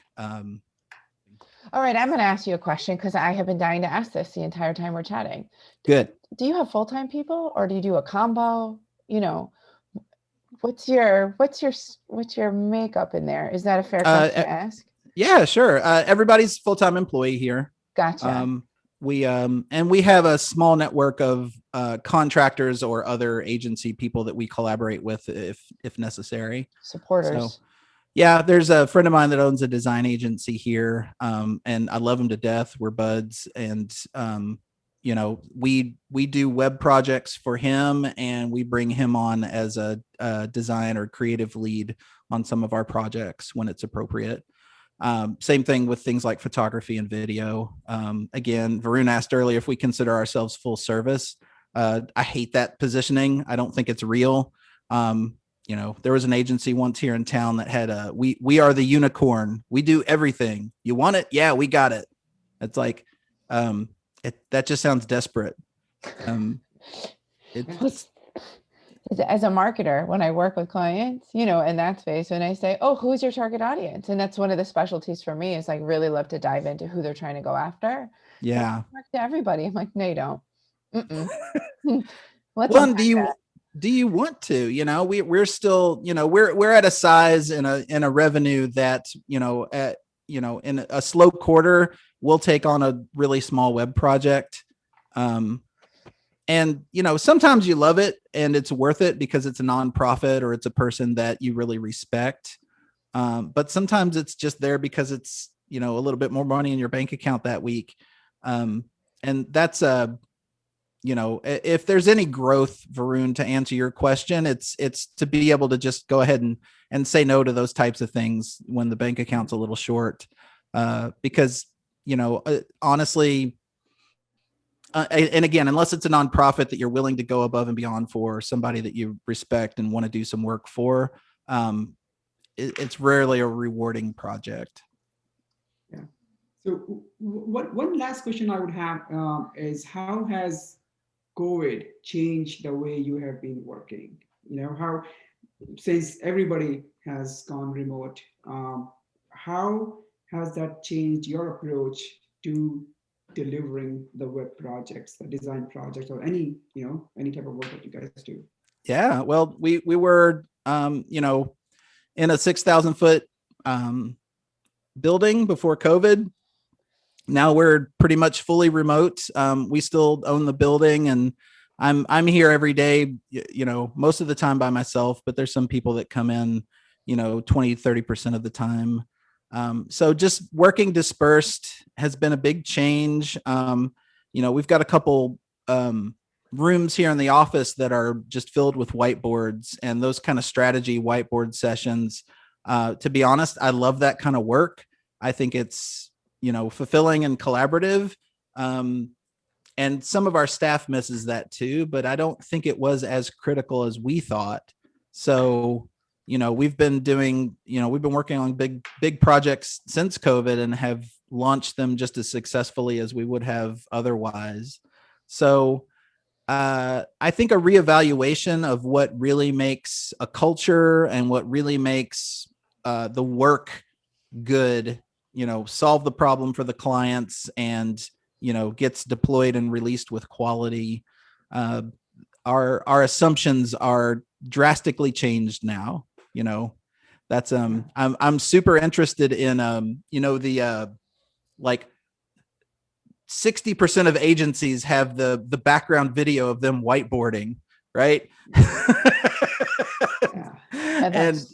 All right, I'm going to ask you a question because I have been dying to ask this the entire time we're chatting. Good. Do you have full-time people, or do you do a combo? What's your makeup in there? Is that a fair question to ask? Yeah, sure. Everybody's full-time employee here. Gotcha. We have a small network of contractors or other agency people that we collaborate with if necessary. Supporters. So, yeah, there's a friend of mine that owns a design agency here, and I love him to death. We're buds, and we do web projects for him, and we bring him on as a design or creative lead on some of our projects when it's appropriate. Same thing with things like photography and video. Again, Varun asked earlier if we consider ourselves full service. I hate that positioning. I don't think it's real. There was an agency once here in town that had we are the unicorn. We do everything. You want it? Yeah, we got it. It's like, that just sounds desperate. As a marketer, when I work with clients, in that space, when I say, oh, who's your target audience? And that's one of the specialties for me, is really love to dive into who they're trying to go after. Yeah. Work to everybody. I'm like, no, you don't. Do you want to? We're still, we're at a size in a revenue that, in a slow quarter, we'll take on a really small web project. And, sometimes you love it and it's worth it because it's a nonprofit or it's a person that you really respect. But sometimes it's just there because it's, a little bit more money in your bank account that week. And that's if there's any growth, Varun, to answer your question, it's to be able to just go ahead and say no to those types of things when the bank account's a little short. Because, honestly, and again, unless it's a nonprofit that you're willing to go above and beyond for, somebody that you respect and want to do some work for, it's rarely a rewarding project. Yeah. So one last question I would have is, how has Coed changed the way you have been working? how, since everybody has gone remote, how has that changed your approach to delivering the web projects, the design projects, or any type of work that you guys do? Yeah, well, we were in a 6,000-foot building before COVID. Now we're pretty much fully remote. We still own the building, and I'm here every day, most of the time by myself, but there's some people that come in, 20-30% of the time. So just working dispersed has been a big change. We've got a couple rooms here in the office that are just filled with whiteboards, and those kind of strategy whiteboard sessions. To be honest, I love that kind of work. I think it's, fulfilling and collaborative. And some of our staff misses that too, but I don't think it was as critical as we thought. So, we've been working on big projects since COVID and have launched them just as successfully as we would have otherwise. So, I think a reevaluation of what really makes a culture and what really makes the work good, solve the problem for the clients and, gets deployed and released with quality. Our assumptions are drastically changed now. That's I'm super interested in the like 60% of agencies have the background video of them whiteboarding, right? And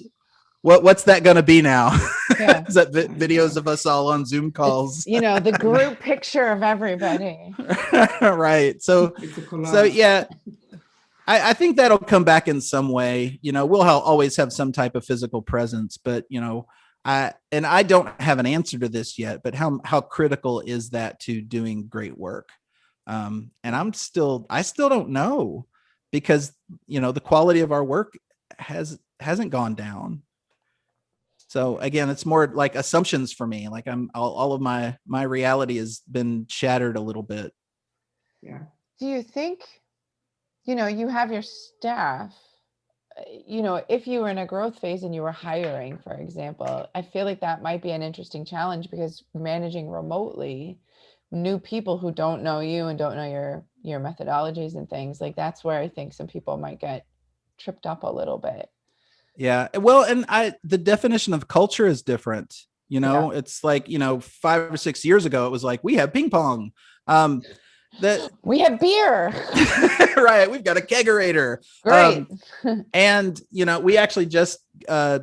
what's that going to be now? Yeah. Is that videos of us all on Zoom calls? It's, the group picture of everybody. Right. So yeah, I think that'll come back in some way. We'll always have some type of physical presence, but I don't have an answer to this yet, but how critical is that to doing great work? And I still don't know, because the quality of our work hasn't gone down. So again, it's more like assumptions for me. Like all of my reality has been shattered a little bit. Yeah. Do you think, you have your staff, if you were in a growth phase and you were hiring, for example, I feel like that might be an interesting challenge, because managing remotely new people who don't know you and don't know your methodologies and things, like that's where I think some people might get tripped up a little bit. Yeah. Well, and the definition of culture is different. It's like, 5 or 6 years ago, it was like, we have ping pong. That we have beer. Right. We've got a kegerator. Great. And, we actually just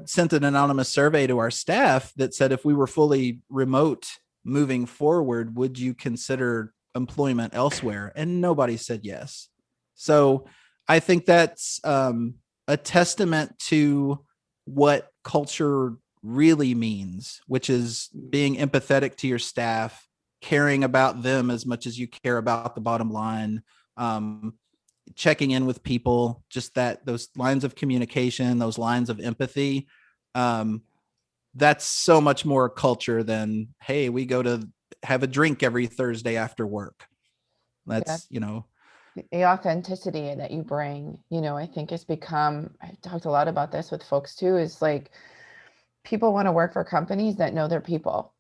sent an anonymous survey to our staff that said, if we were fully remote moving forward, would you consider employment elsewhere? And nobody said yes. So I think that's a testament to what culture really means, which is being empathetic to your staff, caring about them as much as you care about the bottom line, checking in with people, just those lines of communication, those lines of empathy. That's so much more culture than, hey, we go to have a drink every Thursday after work. That's, the authenticity that you bring, I think has become, I've talked a lot about this with folks too, is like people want to work for companies that know their people,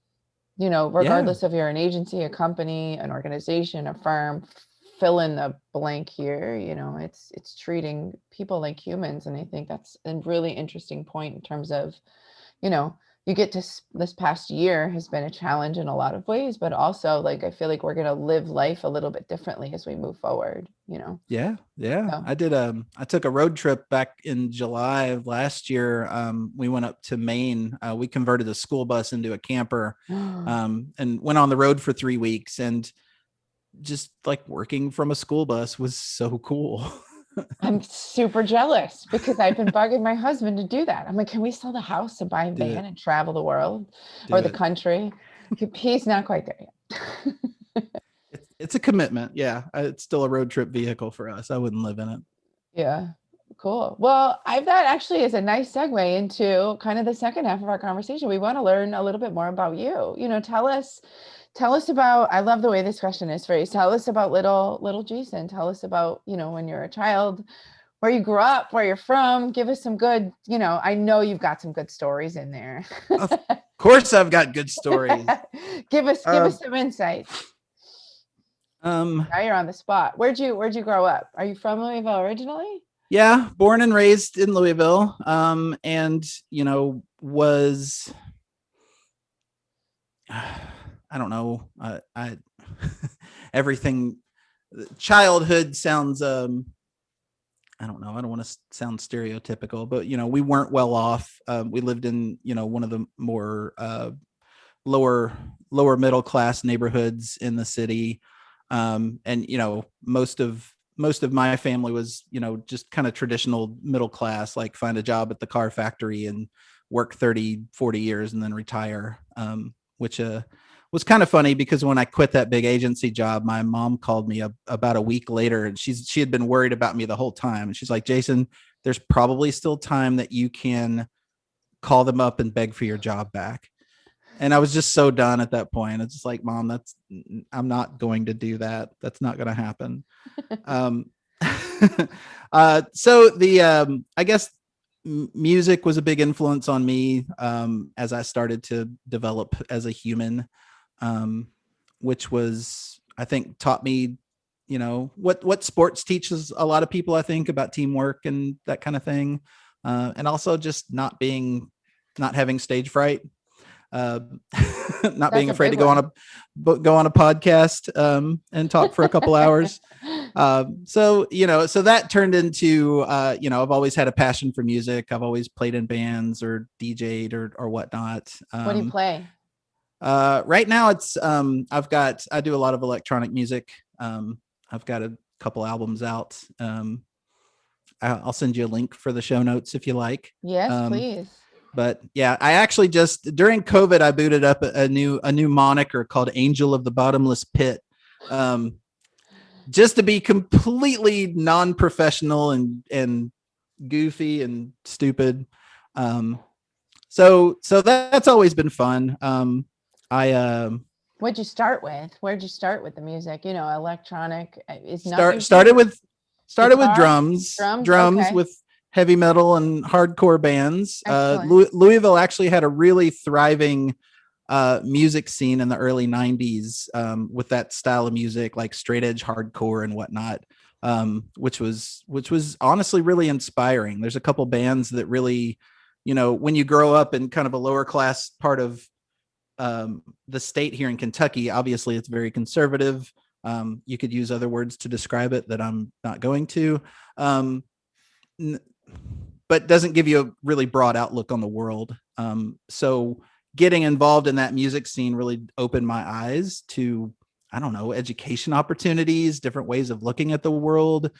regardless if you're an agency, a company, an organization, a firm, fill in the blank here, it's treating people like humans. And I think that's a really interesting point in terms of, you get to this past year has been a challenge in a lot of ways, but also like, I feel like we're going to live life a little bit differently as we move forward, Yeah. So. I took a road trip back in July of last year. We went up to Maine. We converted a school bus into a camper, and went on the road for 3 weeks, and just like working from a school bus was so cool. I'm super jealous, because I've been bugging my husband to do that. I'm like, can we sell the house and buy a van and travel the world or the country? He's not quite there yet. It's a commitment. Yeah. It's still a road trip vehicle for us. I wouldn't live in it. Yeah. Cool. Well, that actually is a nice segue into kind of the second half of our conversation. We want to learn a little bit more about you. Tell us about, I love the way this question is phrased. Tell us about little Jason. Tell us about, when you're a child, where you grew up, where you're from. Give us some good, I know you've got some good stories in there. Of course, I've got good stories. Give us some insights. Um, Now you're on the spot. Where'd you grow up? Are you from Louisville originally? yeah, born and raised in Louisville. And was I don't know. I everything. Childhood sounds. I don't know. I don't want to sound stereotypical, but we weren't well off. We lived in one of the more lower middle class neighborhoods in the city, and most of my family was just kind of traditional middle class, like find a job at the car factory and work 30-40 years and then retire, which was kind of funny because when I quit that big agency job, my mom called me about a week later, and she had been worried about me the whole time, and she's like, Jason, there's probably still time that you can call them up and beg for your job back. And I was just so done at that point. It's just like, Mom, I'm not going to do that. That's not going to happen. So I guess music was a big influence on me as I started to develop as a human, which was, I think, taught me, what sports teaches a lot of people, I think, about teamwork and that kind of thing. And also just not having stage fright. Not being afraid to go on a podcast and talk for a couple hours. So that turned into I've always had a passion for music. I've always played in bands or DJ'd or whatnot. What do you play? Right now it's I do a lot of electronic music. I've got a couple albums out. I'll send you a link for the show notes if you like. Yes, please. But yeah, I actually just during COVID, I booted up a new moniker called Angel of the Bottomless Pit, just to be completely non-professional and goofy and stupid. So that's always been fun. What'd you start with? Where'd you start with the music? Electronic is started with drums okay. with heavy metal and hardcore bands. Louisville actually had a really thriving music scene in the early 90s with that style of music, like straight edge hardcore and whatnot, which was honestly really inspiring. There's a couple bands that really, when you grow up in kind of a lower class part of the state here in Kentucky, obviously it's very conservative. You could use other words to describe it that I'm not going to. But doesn't give you a really broad outlook on the world. So getting involved in that music scene really opened my eyes to, I don't know, education opportunities, different ways of looking at the world,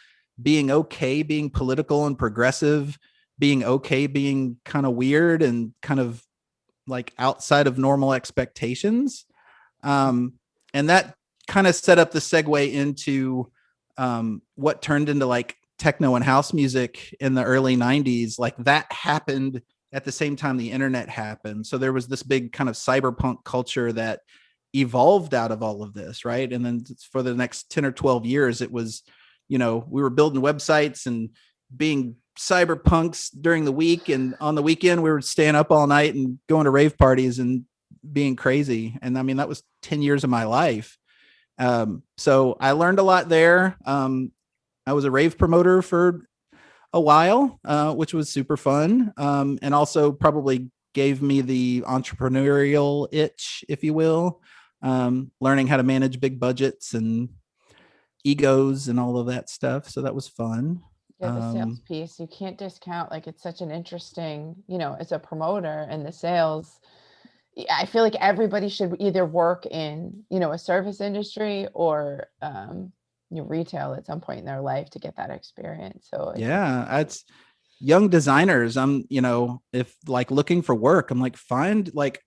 being okay, being political and progressive, being okay, being kind of weird and kind of like outside of normal expectations. And that kind of set up the segue into what turned into like techno and house music in the early 90s. Like that happened at the same time the internet happened. So there was this big kind of cyberpunk culture that evolved out of all of this, right? And then for the next 10 or 12 years, it was, we were building websites and being cyberpunks during the week, and on the weekend we were staying up all night and going to rave parties and being crazy. And I mean, that was 10 years of my life. So I learned a lot there. I was a rave promoter for a while, which was super fun, and also probably gave me the entrepreneurial itch, if you will, learning how to manage big budgets and egos and all of that stuff. So that was fun. Yeah, the sales piece, you can't discount. Like, it's such an interesting, as a promoter and the sales. I feel like everybody should either work in, a service industry or retail at some point in their life to get that experience. So yeah, it's young designers. I'm, if like looking for work, I'm like, find like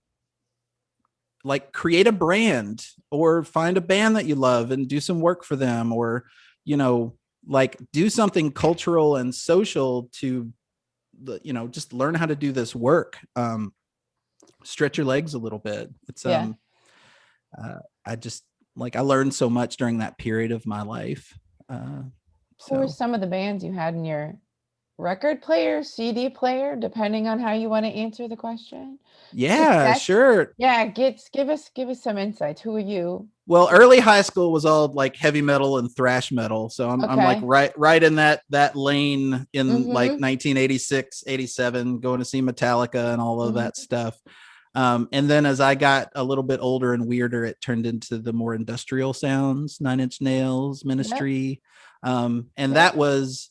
create a brand or find a band that you love and do some work for them, or, like do something cultural and social to, just learn how to do this work. Stretch your legs a little bit. It's, I just like, I learned so much during that period of my life. Who were So some of the bands you had in your record player, CD player, depending on how you want to answer the question? yeah, That's sure. yeah, give us some insights. Who are you? Well, early high school was all like heavy metal and thrash metal. So I'm like Okay. right in that lane in like Mm-hmm. 1986, 87, going to see Metallica and all of that Mm-hmm. stuff. And then as I got a little bit older and weirder, it turned into the more industrial sounds, Nine Inch Nails, Yep. Ministry. And Yep. that was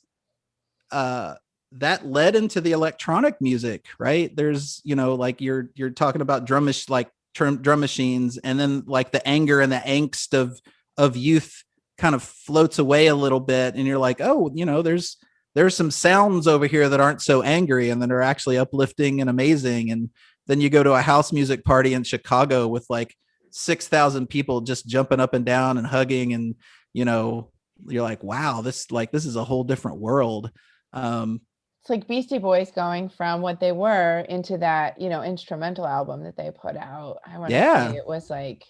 uh that led into the electronic music, right? There's, like you're talking about drum machines, and then like the anger and the angst of youth kind of floats away a little bit, and you're like, oh, there's some sounds over here that aren't so angry and that are actually uplifting and amazing. And then you go to a house music party in Chicago with like 6,000 people just jumping up and down and hugging, and you're like, wow, this is a whole different world. um It's like Beastie Boys going from what they were into that, instrumental album that they put out. I want to say yeah, it was like,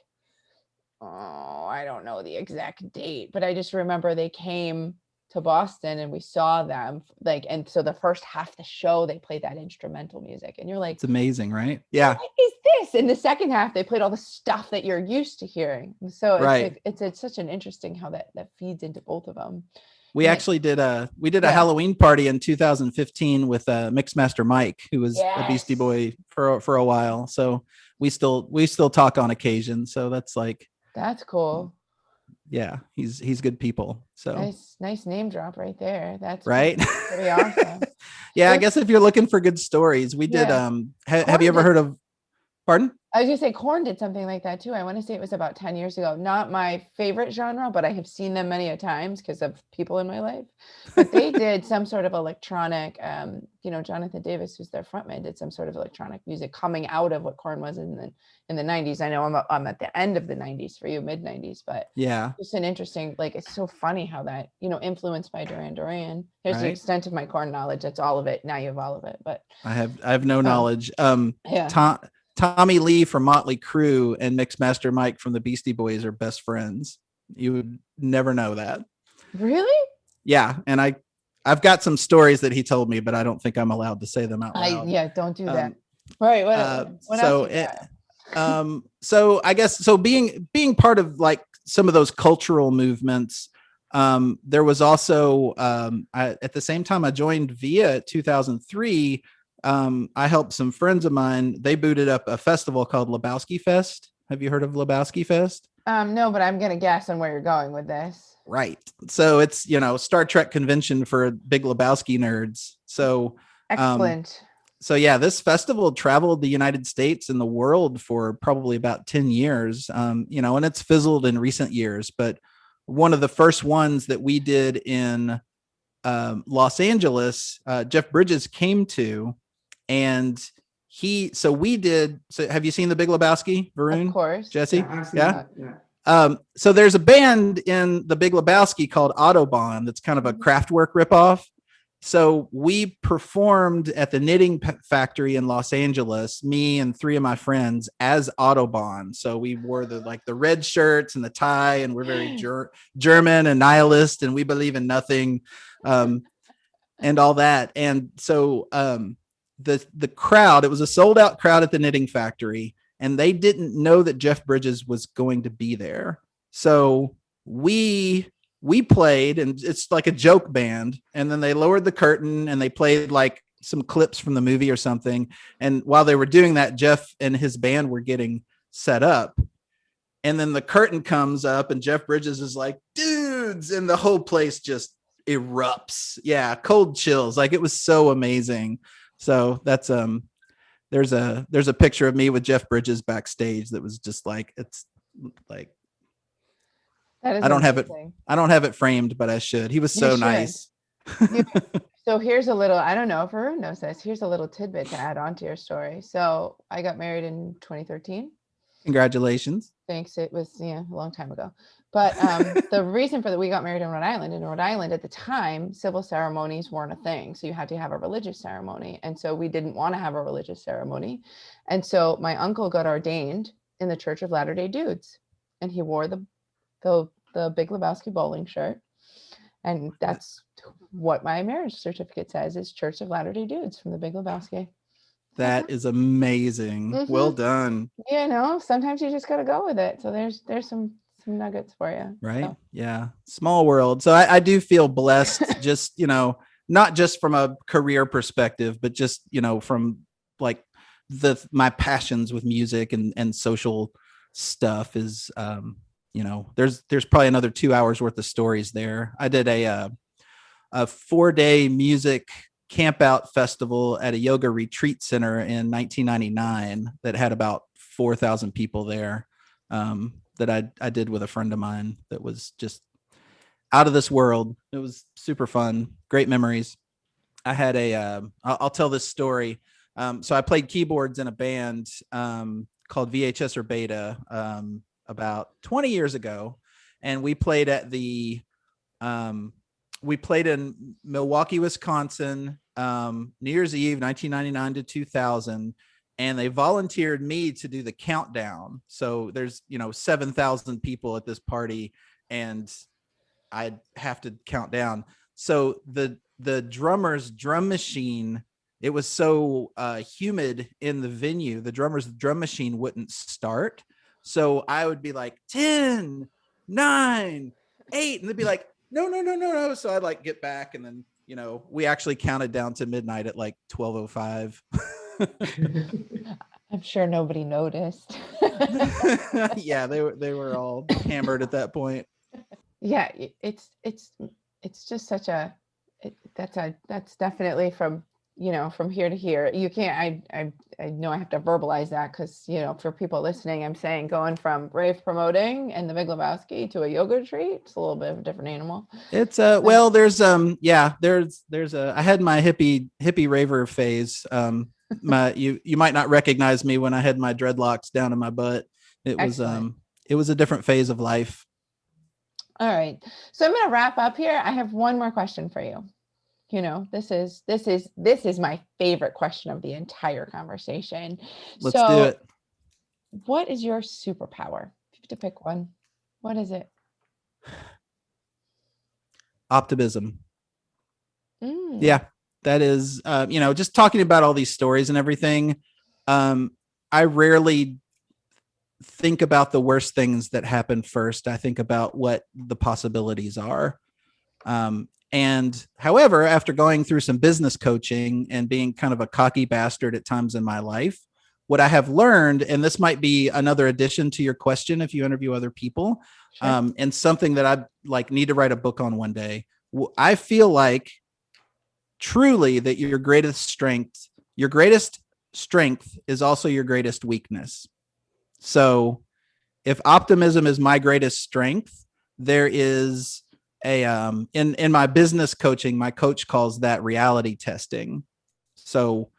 oh, I don't know the exact date, but I just remember they came to Boston and we saw them like, and so the first half of the show, they played that instrumental music and you're like, it's amazing, right? Yeah, what is this? In the second half, they played all the stuff that you're used to hearing. So it's right. like, it's such an interesting how that feeds into both of them. We And then, actually did a yeah. Halloween party in 2015 with Mixmaster Mike, who was a Beastie Yes. Boy for a while. So we still talk on occasion. So that's like, That's cool. yeah, he's good people. So Nice name drop right there. That's right. pretty awesome. Yeah, I There's guess if you're looking for good stories, we did. yeah. Have you Korn ever did heard of? Pardon? I was gonna say Korn did something like that too. I want to say it was about 10 years ago. Not my favorite genre, but I have seen them many a times because of people in my life. But they did some sort of electronic, Jonathan Davis, who's their frontman, did some sort of electronic music coming out of what Korn was in the 90s. I know I'm at the end of the 90s for you, mid 90s, but Yeah. just an interesting, like it's so funny how that, influenced by Duran Duran. Here's the Right. extent of my Korn knowledge. That's all of it. Now you have all of it. But I have no knowledge. yeah. Tommy Lee from Motley Crue and Mixmaster Mike from the Beastie Boys are best friends. You would never know that. Really? Yeah, and I've got some stories that he told me, but I don't think I'm allowed to say them out loud. Don't do that. Right. What else you got? So I guess being part of like some of those cultural movements. There was also at the same time I joined VIA 2003. I helped some friends of mine. They booted up a festival called Lebowski Fest. Have you heard of Lebowski Fest? No, but I'm gonna guess on where you're going with this. Right. So it's, Star Trek convention for big Lebowski nerds. So Excellent. yeah, this festival traveled the United States and the world for probably about 10 years. And it's fizzled in recent years, but one of the first ones that we did in Los Angeles, Jeff Bridges came to, and so have you seen The Big Lebowski, Varun? Of course. Jesse? Yeah, I've seen Yeah. that. Yeah. So there's a band in The Big Lebowski called Autobahn that's kind of a Kraftwerk ripoff. So we performed at the Knitting Factory in Los Angeles, me and three of my friends, as Autobahn. So we wore the red shirts and the tie, and we're very German and nihilist, and we believe in nothing, and all that. And so the crowd, it was a sold out crowd at the Knitting Factory, and they didn't know that Jeff Bridges was going to be there. So we played, and it's like a joke band, and then they lowered the curtain and they played like some clips from the movie or something. And while they were doing that, Jeff and his band were getting set up, and then the curtain comes up and Jeff Bridges is like, dudes, and the whole place just erupts. Yeah, cold chills. Like, it was so amazing. So that's there's a picture of me with Jeff Bridges backstage that was just like, it's like, That is I don't amazing. have it framed, but I should. He was so nice. So here's a little, I don't know if Varun knows this. Here's a little tidbit to add on to your story. So I got married in 2013. Congratulations. Thanks. It was a long time ago. But the reason for that, we got married in Rhode Island. In Rhode Island at the time, civil ceremonies weren't a thing. So you had to have a religious ceremony. And so we didn't want to have a religious ceremony. And so my uncle got ordained in the Church of Latter-day Dudes. And he wore the Big Lebowski bowling shirt. And that's what my marriage certificate says is Church of Latter-day Dudes from the Big Lebowski. That is amazing. Well done. You know, sometimes you just got to go with it. So there's some nuggets for you. Right. So. Yeah. Small world. So I do feel blessed, just, you know, not just from a career perspective, but just, you know, from like my passions with music and social stuff is, you know, there's probably another 2 hours worth of stories there. I did a 4-day music camp out festival at a yoga retreat center in 1999 that had about 4,000 people there. That I did with a friend of mine that was just out of this world. It was super fun. Great memories. I had I'll tell this story. So I played keyboards in a band called VHS or Beta about 20 years ago. And we played at we played in Milwaukee, Wisconsin, New Year's Eve, 1999 to 2000. And they volunteered me to do the countdown. So there's, you know, 7,000 people at this party and I'd have to count down. So the drummer's drum machine, it was so humid in the venue, the drummer's drum machine wouldn't start. So I would be like 10, 9, 8, and they'd be like, no. So I'd like get back and then, you know, we actually counted down to midnight at like 12:05. I'm sure nobody noticed. Yeah, they were all hammered at that point. Yeah, it's just such that's definitely from, you know, from here to here. You can't, I know I have to verbalize that because, you know, for people listening, I'm saying going from rave promoting and the Big Lebowski to a yoga retreat, it's a little bit of a different animal. It's well, there's I had my hippie raver phase. You might not recognize me when I had my dreadlocks down in my butt. Excellent. It was a different phase of life. All right. So I'm going to wrap up here. I have one more question for you. You know, this is my favorite question of the entire conversation. Let's do it. What is your superpower? If you have to pick one, what is it? Optimism. Yeah, that is, you know, just talking about all these stories and everything. I rarely think about the worst things that happen first. I think about what the possibilities are. And however, after going through some business coaching and being kind of a cocky bastard at times in my life, what I have learned, and this might be another addition to your question if you interview other people, sure. And something that I like need to write a book on one day. I feel like truly that your greatest strength is also your greatest weakness. So if optimism is my greatest strength, there is in my business coaching, my coach calls that reality testing. So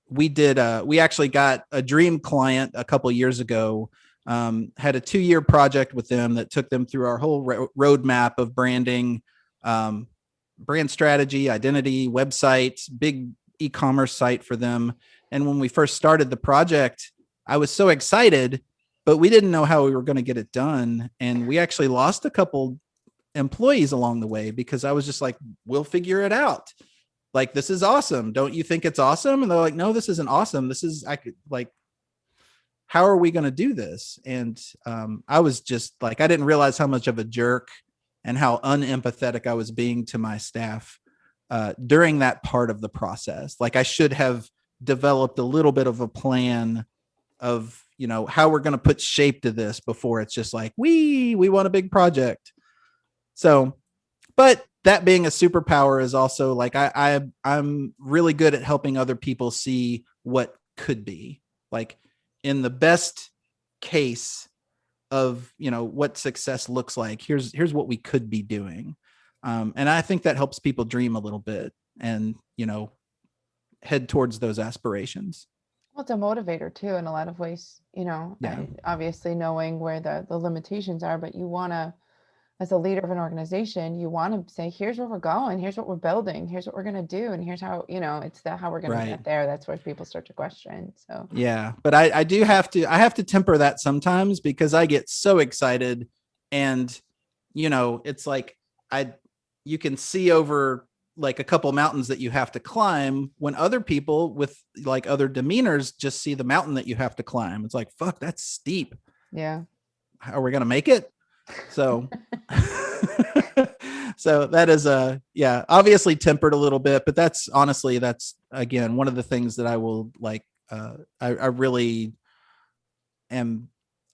we actually got a dream client a couple of years ago, had a 2-year project with them that took them through our whole roadmap of branding, brand strategy, identity, website, big e-commerce site for them. And when we first started the project, I was so excited, but we didn't know how we were going to get it done. And we actually lost a couple employees along the way because I was just like, we'll figure it out. Like, this is awesome. Don't you think it's awesome? And they're like, no, this isn't awesome. How are we going to do this? And I was just like, I didn't realize how much of a jerk and how unempathetic I was being to my staff during that part of the process. Like, I should have developed a little bit of a plan of, you know, how we're going to put shape to this before it's just like, we want a big project. So, but that being a superpower is also like, I'm really good at helping other people see what could be. Like, in the best case of, you know, what success looks like, here's what we could be doing. And I think that helps people dream a little bit and, you know, head towards those aspirations. Well, it's a motivator too, in a lot of ways, you know, yeah. Obviously knowing where the limitations are, but you want to, as a leader of an organization, you want to say, here's where we're going, here's what we're building, here's what we're going to do. And here's how, you know, it's how we're going to get there. That's where people start to question. So, yeah, but I have to temper that sometimes because I get so excited and, you know, it's like, you can see over like a couple mountains that you have to climb, when other people with like other demeanors just see the mountain that you have to climb. It's like, fuck, that's steep. Yeah. Are we going to make it? So, so that is obviously tempered a little bit, but that's honestly, that's again, one of the things that I will like, I really am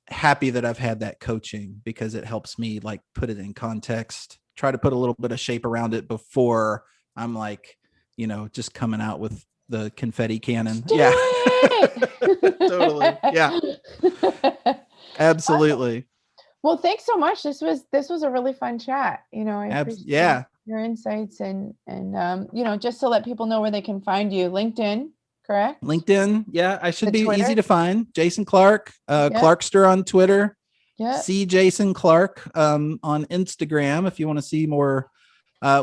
happy that I've had that coaching, because it helps me like put it in context, try to put a little bit of shape around it before I'm like, just coming out with the confetti cannon. Do it! Totally. Yeah, absolutely. Well, thanks so much. This was a really fun chat. I appreciate your insights and just to let people know where they can find you. LinkedIn, correct? LinkedIn. Yeah. I should be Twitter? easy to find. Jason Clark, Clarkster on Twitter. Yeah. See Jason Clark on Instagram if you want to see more.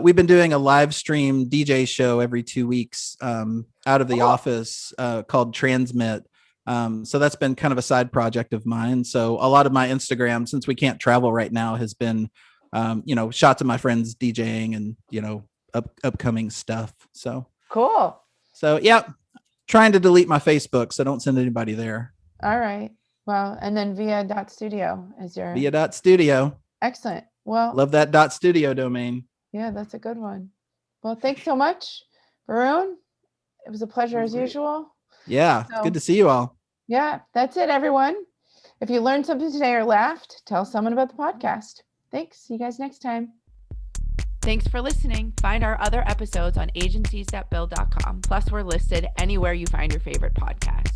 We've been doing a live stream DJ show every 2 weeks out of the office called Transmit. So that's been kind of a side project of mine. So a lot of my Instagram, since we can't travel right now, has been, shots of my friends DJing and, upcoming stuff. So cool. So, yeah, trying to delete my Facebook, so don't send anybody there. All right. Well, and then via.studio is your via.studio. Excellent. Well, love that .studio domain. Yeah, that's a good one. Well, thanks so much, Varun. It was a pleasure as usual. Yeah, it's good to see you all. Yeah, that's it, everyone. If you learned something today or laughed, tell someone about the podcast. Thanks. See you guys next time. Thanks for listening. Find our other episodes on agencies.build.com. Plus, we're listed anywhere you find your favorite podcast.